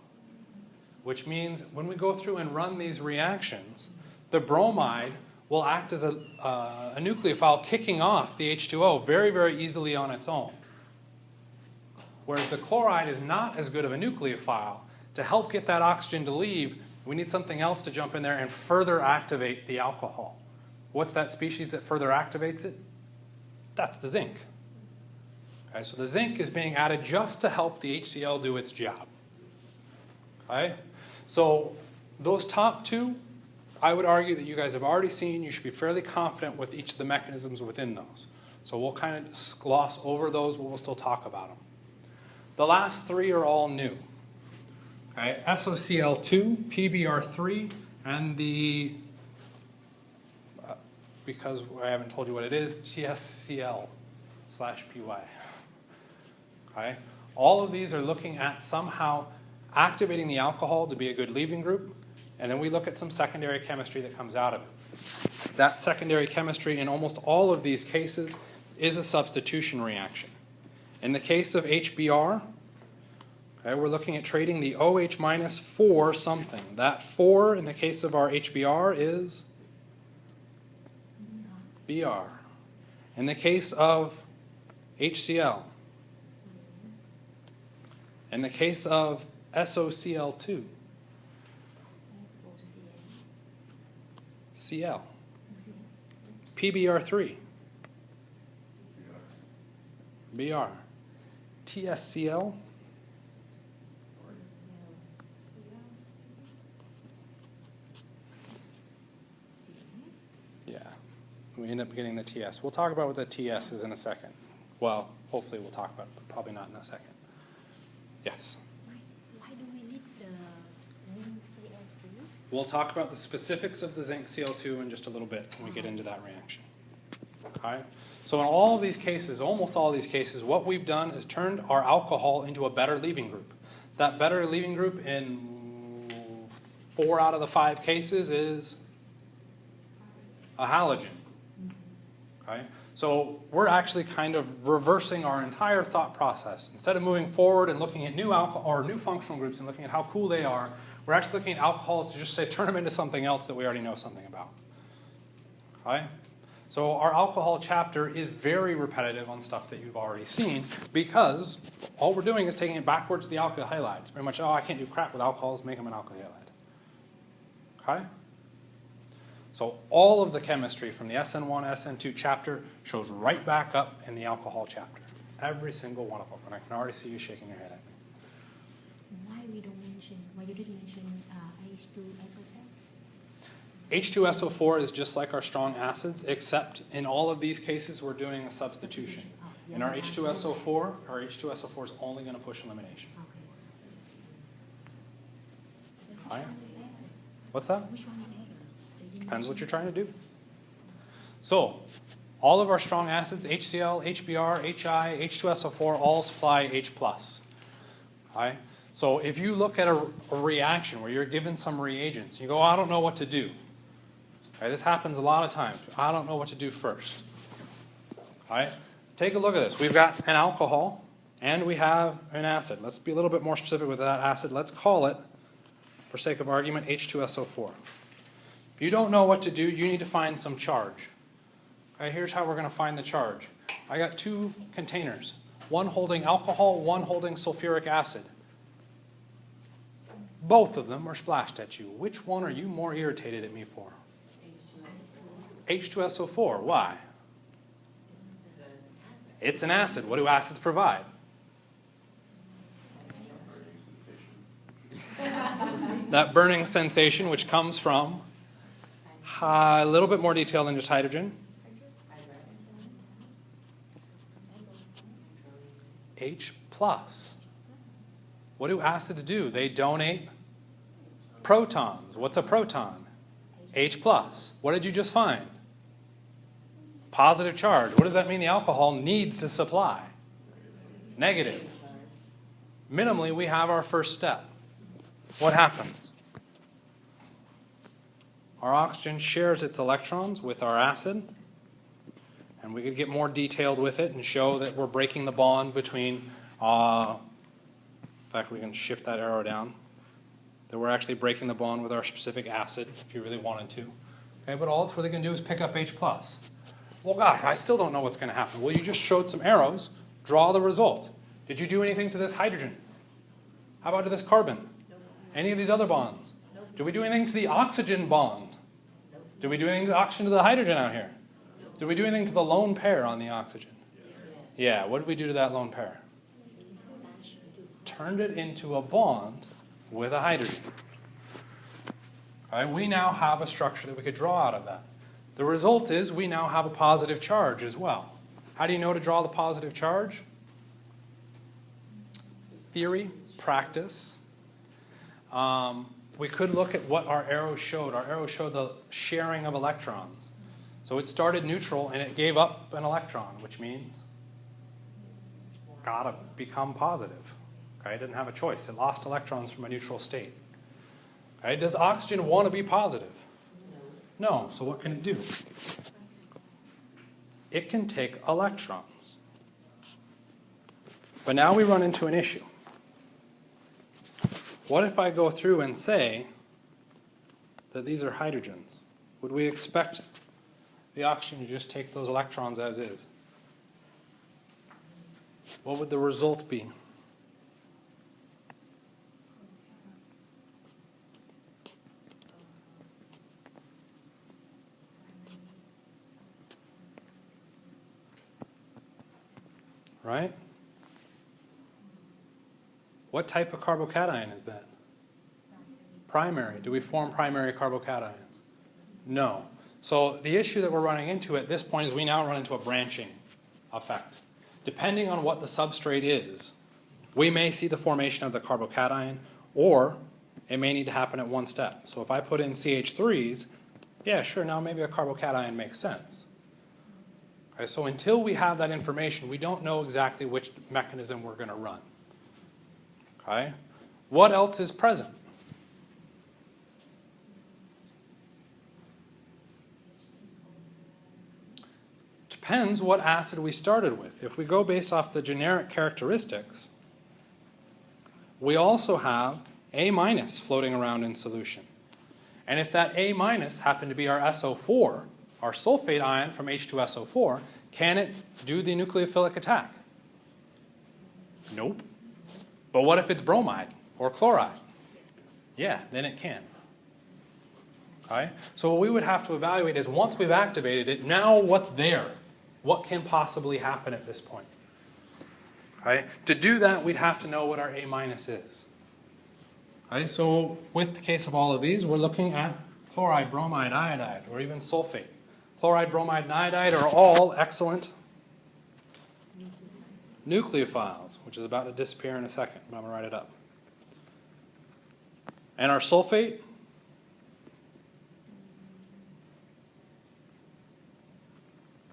A: which means when we go through and run these reactions, the bromide will act as a nucleophile kicking off the H2O very, very easily on its own. Whereas the chloride is not as good of a nucleophile. To help get that oxygen to leave, we need something else to jump in there and further activate the alcohol. What's that species that further activates it? That's the zinc. Okay, so the zinc is being added just to help the HCl do its job. Okay? So those top two, I would argue that you guys have already seen. You should be fairly confident with each of the mechanisms within those. So we'll kind of gloss over those, but we'll still talk about them. The last three are all new. Okay? SOCl2, PBr3, and the, because I haven't told you what it is, TSCl/PY. Okay? All of these are looking at somehow activating the alcohol to be a good leaving group, and then we look at some secondary chemistry that comes out of it. That secondary chemistry in almost all of these cases is a substitution reaction. In the case of HBr, okay, we're looking at trading the OH minus for something. That 4 in the case of our HBr is Br. In the case of HCl, in the case of SOCl2, Cl, PBr3, Br, TSCl, yeah, we end up getting the TS. We'll talk about what the TS is in a second. Well, hopefully we'll talk about it, but probably not in a second. Yes?
E: Why do we need the zinc Cl2?
A: We'll talk about the specifics of the zinc Cl2 in just a little bit when we get into that reaction. Okay? So in all of these cases, almost all of these cases, what we've done is turned our alcohol into a better leaving group. That better leaving group in 4 out of the 5 cases is a halogen. Okay? So we're actually kind of reversing our entire thought process. Instead of moving forward and looking at new alcohol or new functional groups and looking at how cool they are, we're actually looking at alcohols to just say turn them into something else that we already know something about. Okay? So our alcohol chapter is very repetitive on stuff that you've already seen because all we're doing is taking it backwards to the alkyl halide. It's pretty much, oh, I can't do crap with alcohols, make them an alkyl halide. Okay? So all of the chemistry from the SN1, SN2 chapter shows right back up in the alcohol chapter. Every single one of them. And I can already see you shaking your head at me.
E: Why we don't mention, why you didn't mention H2SO4?
A: H2SO4 is just like our strong acids, except in all of these cases we're doing a substitution. In our H2SO4 is only going to push elimination.
E: Okay.
A: Okay? What's that?
E: Which one is better?
A: Depends what you're trying to do. So, all of our strong acids, HCl, HBr, HI, H2SO4, all supply H+. Okay? So if you look at a reaction where you're given some reagents, you go, I don't know what to do. Okay, this happens a lot of times. I don't know what to do first. All right? Take a look at this. We've got an alcohol and we have an acid. Let's be a little bit more specific with that acid. Let's call it, for sake of argument, H2SO4. If you don't know what to do, you need to find some charge. Okay, here's how we're going to find the charge. I got two containers, one holding alcohol, one holding sulfuric acid. Both of them are splashed at you. Which one are you more irritated at me for? H2SO4. Why? It's an acid. What do acids provide? That burning sensation which comes from a little bit more detail than just hydrogen. H+. What do acids do? They donate protons. What's a proton? H+. What did you just find? Positive charge. What does that mean the alcohol needs to supply? Negative. Minimally, we have our first step. What happens? Our oxygen shares its electrons with our acid, and we could get more detailed with it and show that we're breaking the bond between, in fact, we can shift that arrow down, that we're actually breaking the bond with our specific acid, if you really wanted to. Okay, but all it's really going to do is pick up H+. Well, God, I still don't know what's going to happen. Well, you just showed some arrows. Draw the result. Did you do anything to this hydrogen? How about to this carbon? Any of these other bonds? Did we do anything to the oxygen bond? Did we do anything to the oxygen to the hydrogen out here? Did we do anything to the lone pair on the oxygen? Yeah, what did we do to that lone pair? Turned it into a bond with a hydrogen. All right, we now have a structure that we could draw out of that. The result is we now have a positive charge as well. How do you know to draw the positive charge? Theory, practice. We could look at what our arrow showed. Our arrow showed the sharing of electrons. So it started neutral and it gave up an electron, which means gotta become positive. Okay, it didn't have a choice. It lost electrons from a neutral state. Okay, does oxygen want to be positive? No. So what can it do? It can take electrons. But now we run into an issue. What if I go through and say that these are hydrogens? Would we expect the oxygen to just take those electrons as is? What would the result be? Right? What type of carbocation is that? Primary. Do we form primary carbocations? No. So the issue that we're running into at this point is we now run into a branching effect. Depending on what the substrate is, we may see the formation of the carbocation, or it may need to happen at one step. So if I put in CH3s, yeah, sure, now maybe a carbocation makes sense. Okay, so until we have that information, we don't know exactly which mechanism we're going to run. Okay? What else is present? Depends what acid we started with. If we go based off the generic characteristics, we also have A- floating around in solution. And if that A- happened to be our SO4, our sulfate ion from H2SO4, can it do the nucleophilic attack? Nope. But what if it's bromide or chloride? Yeah, then it can. Okay? So what we would have to evaluate is once we've activated it, now what's there? What can possibly happen at this point? Okay? To do that, we'd have to know what our A minus is. Okay? So with the case of all of these, we're looking at chloride, bromide, iodide, or even sulfate. Chloride, bromide, and iodide are all excellent nucleophiles, which is about to disappear in a second, but I'm going to write it up. And our sulfate,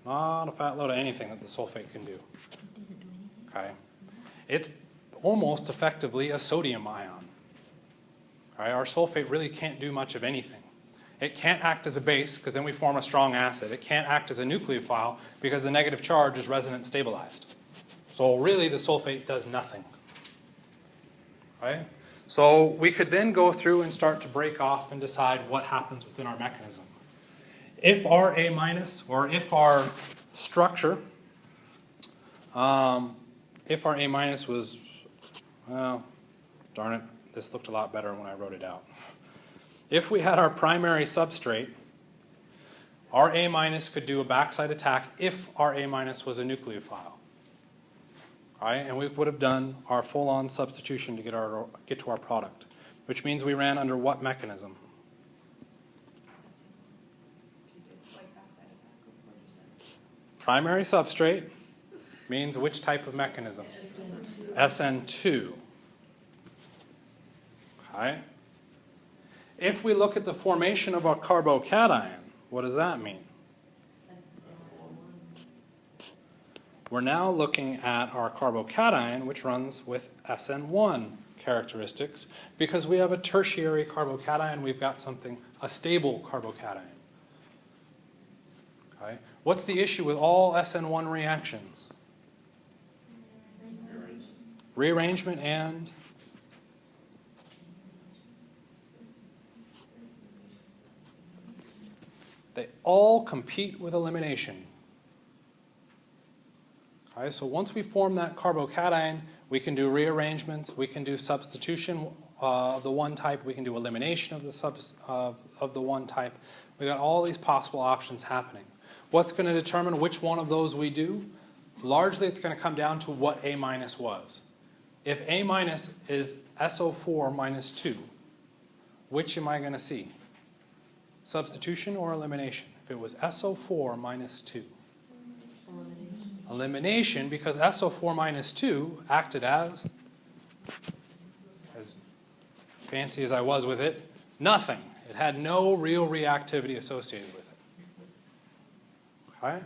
A: not a fat load of anything that the sulfate can do.
E: It doesn't do anything.
A: Okay? It's almost effectively a sodium ion. Okay? Our sulfate really can't do much of anything. It can't act as a base because then we form a strong acid. It can't act as a nucleophile because the negative charge is resonance stabilized. So really the sulfate does nothing. Okay? So we could then go through and start to break off and decide what happens within our mechanism. If our A minus, or if our structure, if our A minus was, well, darn it, this looked a lot better when I wrote it out. If we had our primary substrate, our A minus could do a backside attack if our A minus was a nucleophile. All right, and we would have done our full-on substitution to get to our product, which means we ran under what mechanism? Primary substrate means which type of mechanism? SN2. Okay. If we look at the formation of our carbocation, what does that mean? We're now looking at our carbocation, which runs with SN1 characteristics, because we have a tertiary carbocation, we've got something, a stable carbocation. Okay. What's the issue with all SN1 reactions? Rearrangement and they all compete with elimination. Okay, so once we form that carbocation, we can do rearrangements, we can do substitution of the one type, we can do elimination of the one type. We've got all these possible options happening. What's going to determine which one of those we do? Largely it's going to come down to what A minus was. If A minus is SO4 minus 2, which am I going to see? Substitution or elimination? If it was SO4 minus 2. Elimination, because SO4 minus 2 acted as fancy as I was with it, nothing. It had no real reactivity associated with it. Okay?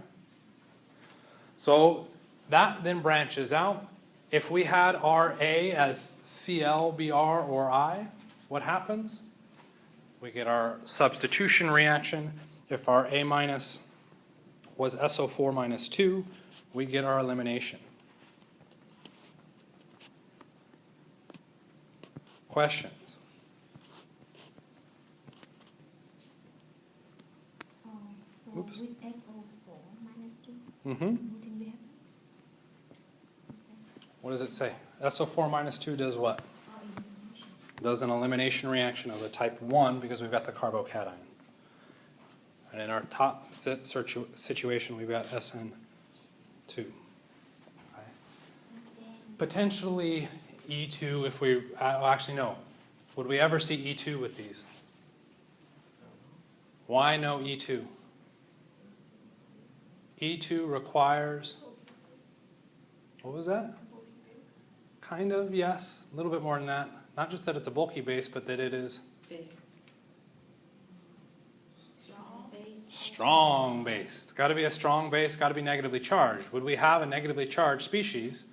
A: So that then branches out. If we had our A as Cl, Br, or I, what happens? We get our substitution reaction. If our A minus was SO4 minus 2, we get our elimination. Questions?
E: So
A: Oops.
E: with SO4 minus 2,
A: Mm-hmm.
E: what thing we have?
A: What does it say? SO4 minus 2 does what?
E: Elimination.
A: Does an elimination reaction of the type 1 because we've got the carbocation. And in our top situation, we've got SN2. Okay. Potentially E2 if we, actually no. Would we ever see E2 with these? Why no E2? E2 requires, what was that? Kind of, yes. A little bit more than that. Not just that it's a bulky base, but that it is strong base. It's got to be a strong base, got to be negatively charged. Would we have a negatively charged species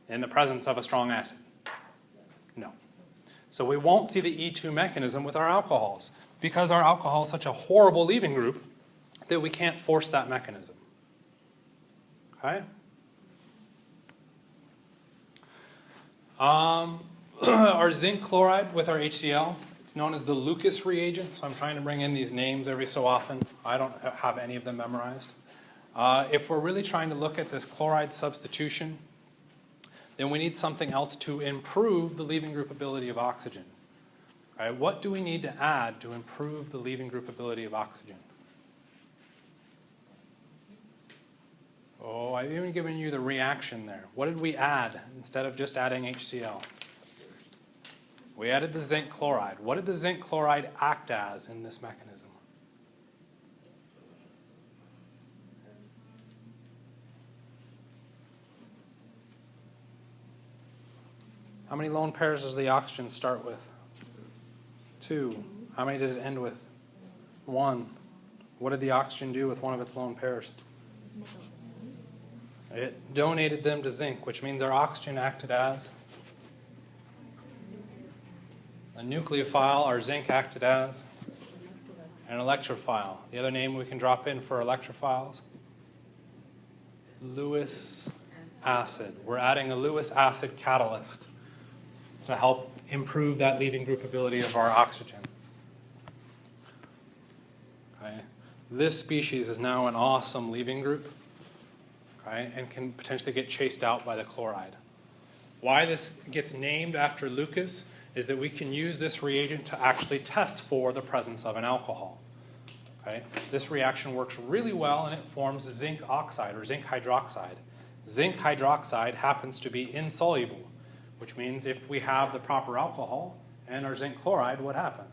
A: in the presence of a strong acid? No. So we won't see the E2 mechanism with our alcohols because our alcohol is such a horrible leaving group that we can't force that mechanism. Okay? Our zinc chloride with our HCl, it's It's known as the Lucas reagent, so I'm trying to bring in these names every so often. I don't have any of them memorized. If we're really trying to look at this chloride substitution, then we need something else to improve the leaving group ability of oxygen. All right, what do we need to add to improve the leaving group ability of oxygen? Oh, I've even given you the reaction there. What did we add instead of just adding HCl? We added the zinc chloride. What did the zinc chloride act as in this mechanism? How many lone pairs does the oxygen start with? 2. How many did it end with? 1. What did the oxygen do with one of its lone pairs? It donated them to zinc, which means our oxygen acted as a nucleophile. Our zinc acted as an electrophile. The other name we can drop in for electrophiles? Lewis acid. We're adding a Lewis acid catalyst to help improve that leaving group ability of our oxygen. Okay. This species is now an awesome leaving group, okay, and can potentially get chased out by the chloride. Why this gets named after Lucas is that we can use this reagent to actually test for the presence of an alcohol. Okay. This reaction works really well and it forms zinc oxide or zinc hydroxide. Zinc hydroxide happens to be insoluble, which means if we have the proper alcohol and our zinc chloride, what happens?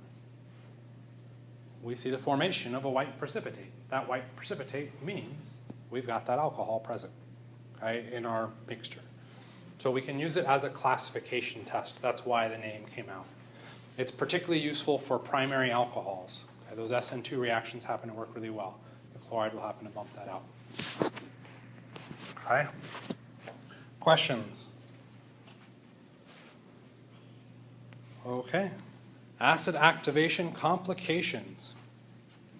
A: We see the formation of a white precipitate. That white precipitate means we've got that alcohol present, okay, in our mixture. So we can use it as a classification test. That's why the name came out. It's particularly useful for primary alcohols. Okay, those SN2 reactions happen to work really well. The chloride will happen to bump that out. Okay. Questions? Okay. Acid activation complications.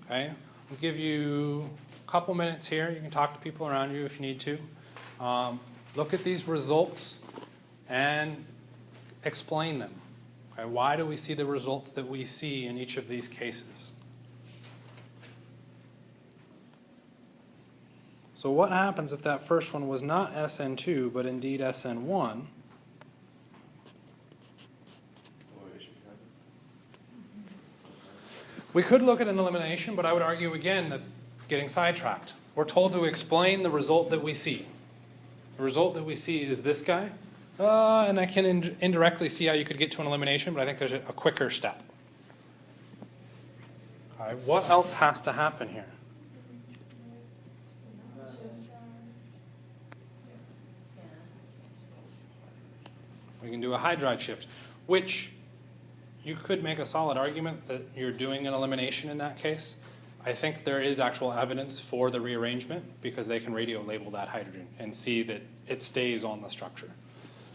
A: Okay. I'll give you a couple minutes here. You can talk to people around you if you need to. Look at these results and explain them. Okay. Why do we see the results that we see in each of these cases? So what happens if that first one was not SN2, but indeed SN1? We could look at an elimination, but I would argue again that's getting sidetracked. We're told to explain the result that we see. The result that we see is this guy, and I can indirectly see how you could get to an elimination, but I think there's a quicker step. All right, what else has to happen here? We can do a hydride shift, which you could make a solid argument that you're doing an elimination in that case. I think there is actual evidence for the rearrangement because they can radio label that hydrogen and see that it stays on the structure.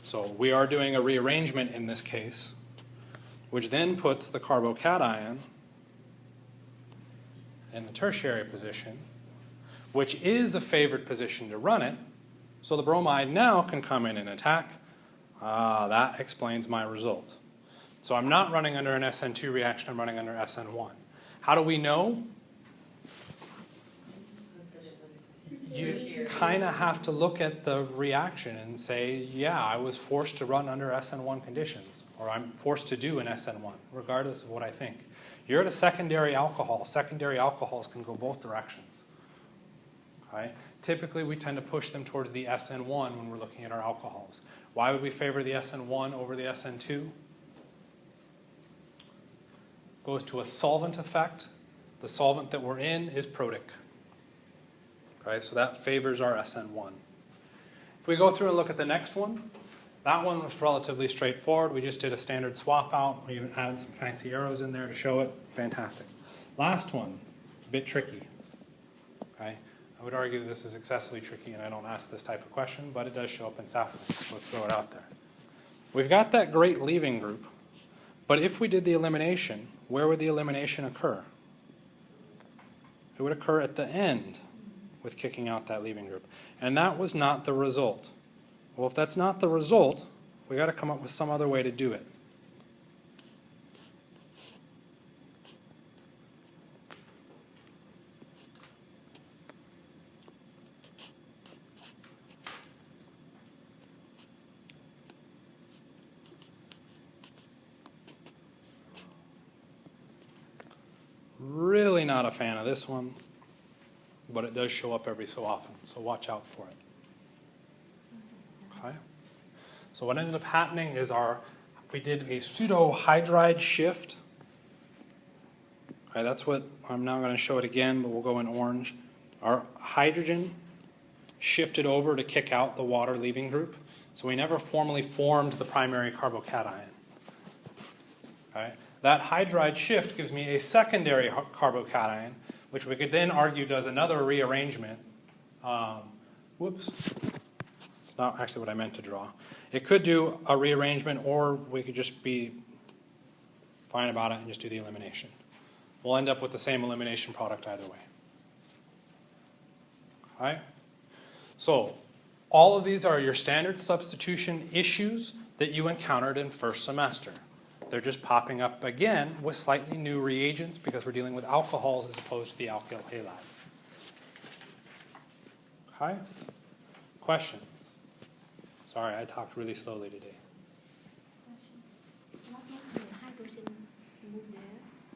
A: So we are doing a rearrangement in this case, which then puts the carbocation in the tertiary position, which is a favored position to run it. So the bromide now can come in and attack. That explains my result. So I'm not running under an SN2 reaction, I'm running under SN1. How do we know? You kind of have to look at the reaction and say, yeah, I was forced to run under SN1 conditions, or I'm forced to do an SN1, regardless of what I think. You're at a secondary alcohol. Secondary alcohols can go both directions. Okay? Typically, we tend to push them towards the SN1 when we're looking at our alcohols. Why would we favor the SN1 over the SN2? Goes to a solvent effect. The solvent that we're in is protic. Okay, so that favors our SN1. If we go through and look at the next one, that one was relatively straightforward. We just did a standard swap out. We even added some fancy arrows in there to show it. Fantastic. Last one, a bit tricky. Okay, I would argue that this is excessively tricky and I don't ask this type of question, but it does show up in sapling, so let's throw it out there. We've got that great leaving group, but if we did the elimination, where would the elimination occur? It would occur at the end with kicking out that leaving group. And that was not the result. Well, if that's not the result, we got to come up with some other way to do it. not a fan of this one, but it does show up every so often, so watch out for it. Okay? So what ended up happening is we did a pseudo-hydride shift. Okay, that's what, I'm now going to show it again, but we'll go in orange. Our hydrogen shifted over to kick out the water leaving group, so we never formally formed the primary carbocation. Okay? That hydride shift gives me a secondary carbocation, which we could then argue does another rearrangement. Whoops. It's not actually what I meant to draw. It could do a rearrangement, or we could just be fine about it and just do the elimination. We'll end up with the same elimination product either way. Okay? So all of these are your standard substitution issues that you encountered in first semester. They're just popping up again with slightly new reagents because we're dealing with alcohols as opposed to the alkyl halides. Okay? Questions? Sorry, I talked really slowly today.
E: What makes the hydrogen move there?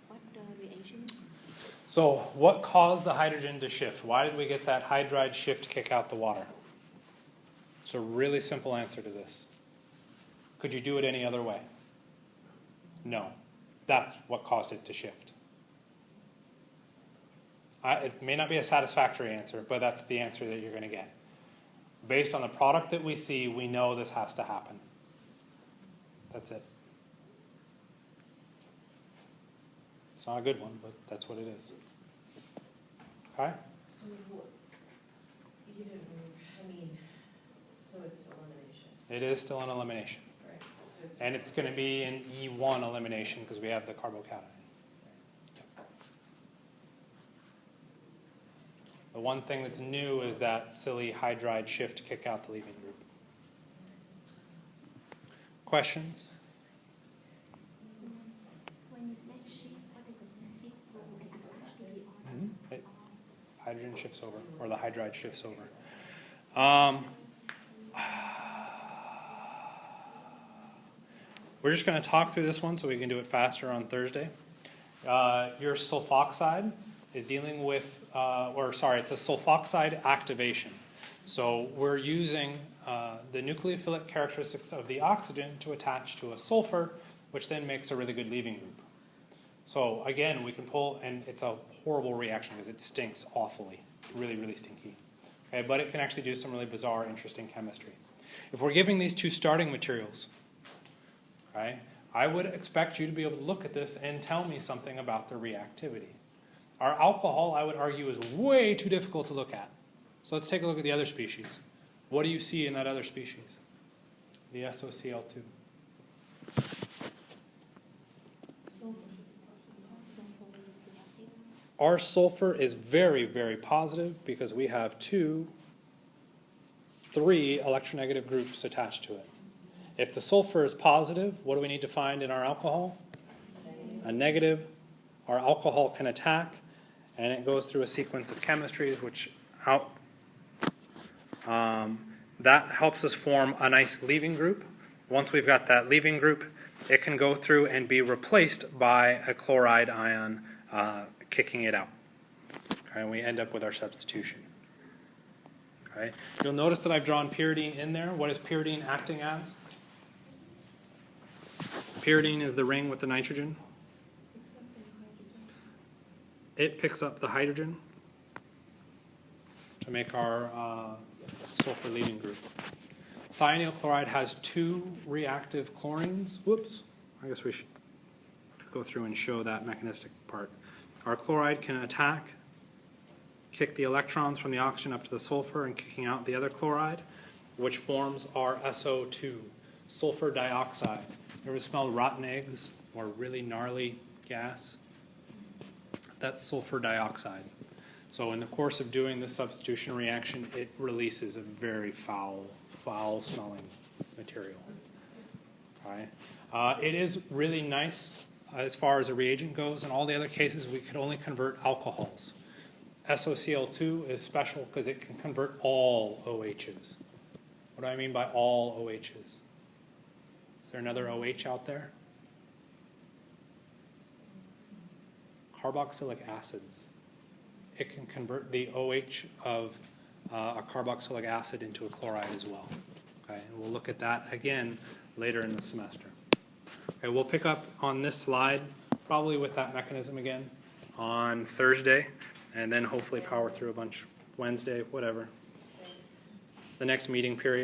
E: What reaction?
A: So what caused the hydrogen to shift? Why did we get that hydride shift kick out the water? It's a really simple answer to this. Could you do it any other way? No. That's what caused it to shift. It may not be a satisfactory answer, but that's the answer that you're going to get. Based on the product that we see, we know this has to happen. That's it. It's not a good one, but that's what it is. Okay?
D: So you didn't, so it's elimination,
A: It is still an elimination.
D: right? So it's
A: And it's going to be an E1 elimination because we have the carbocation. The one thing that's new is that silly hydride shift to kick out the leaving group. Questions?
E: When you say shift, what is the shift from the hydrogen to the other?
A: Hydrogen shifts over, or the hydride shifts over. We're just going to talk through this one so we can do it faster on Thursday. Your sulfoxide is dealing with, it's a sulfoxide activation. So we're using the nucleophilic characteristics of the oxygen to attach to a sulfur, which then makes a really good leaving group. So again, we can pull, and it's a horrible reaction because it stinks awfully, really, really stinky. Okay, but it can actually do some really bizarre, interesting chemistry. If we're giving these two starting materials, okay, I would expect you to be able to look at this and tell me something about the reactivity. Our alcohol, I would argue, is way too difficult to look at. So let's take a look at the other species. What do you see in that other species? The SOCl2. Our sulfur is very, very positive because we have 3 electronegative groups attached to it. If the sulfur is positive, what do we need to find in our alcohol? A negative. Our alcohol can attack, and it goes through a sequence of chemistries which that helps us form a nice leaving group. Once we've got that leaving group, it can go through and be replaced by a chloride ion kicking it out. Okay, and we end up with our substitution. Okay. You'll notice that I've drawn pyridine in there. What is pyridine acting as? Pyridine is the ring with the nitrogen. It picks up the hydrogen to make our sulfur leaving group. Thionyl chloride has 2 reactive chlorines. Whoops. I guess we should go through and show that mechanistic part. Our chloride can attack, kick the electrons from the oxygen up to the sulfur and kicking out the other chloride, which forms our SO2, sulfur dioxide. You ever smelled rotten eggs or really gnarly gas? That's sulfur dioxide. So in the course of doing this substitution reaction, it releases a very foul-smelling material. Okay. It is really nice as far as a reagent goes. In all the other cases, we could only convert alcohols. SOCl2 is special because it can convert all OHs. What do I mean by all OHs? Is there another OH out there? carboxylic acids. It can convert the OH of a carboxylic acid into a chloride as well. Okay, and we'll look at that again later in the semester. Okay, we'll pick up on this slide, probably with that mechanism again, on Thursday, and then hopefully power through a bunch Wednesday, whatever.
D: Thanks.
A: The next meeting period.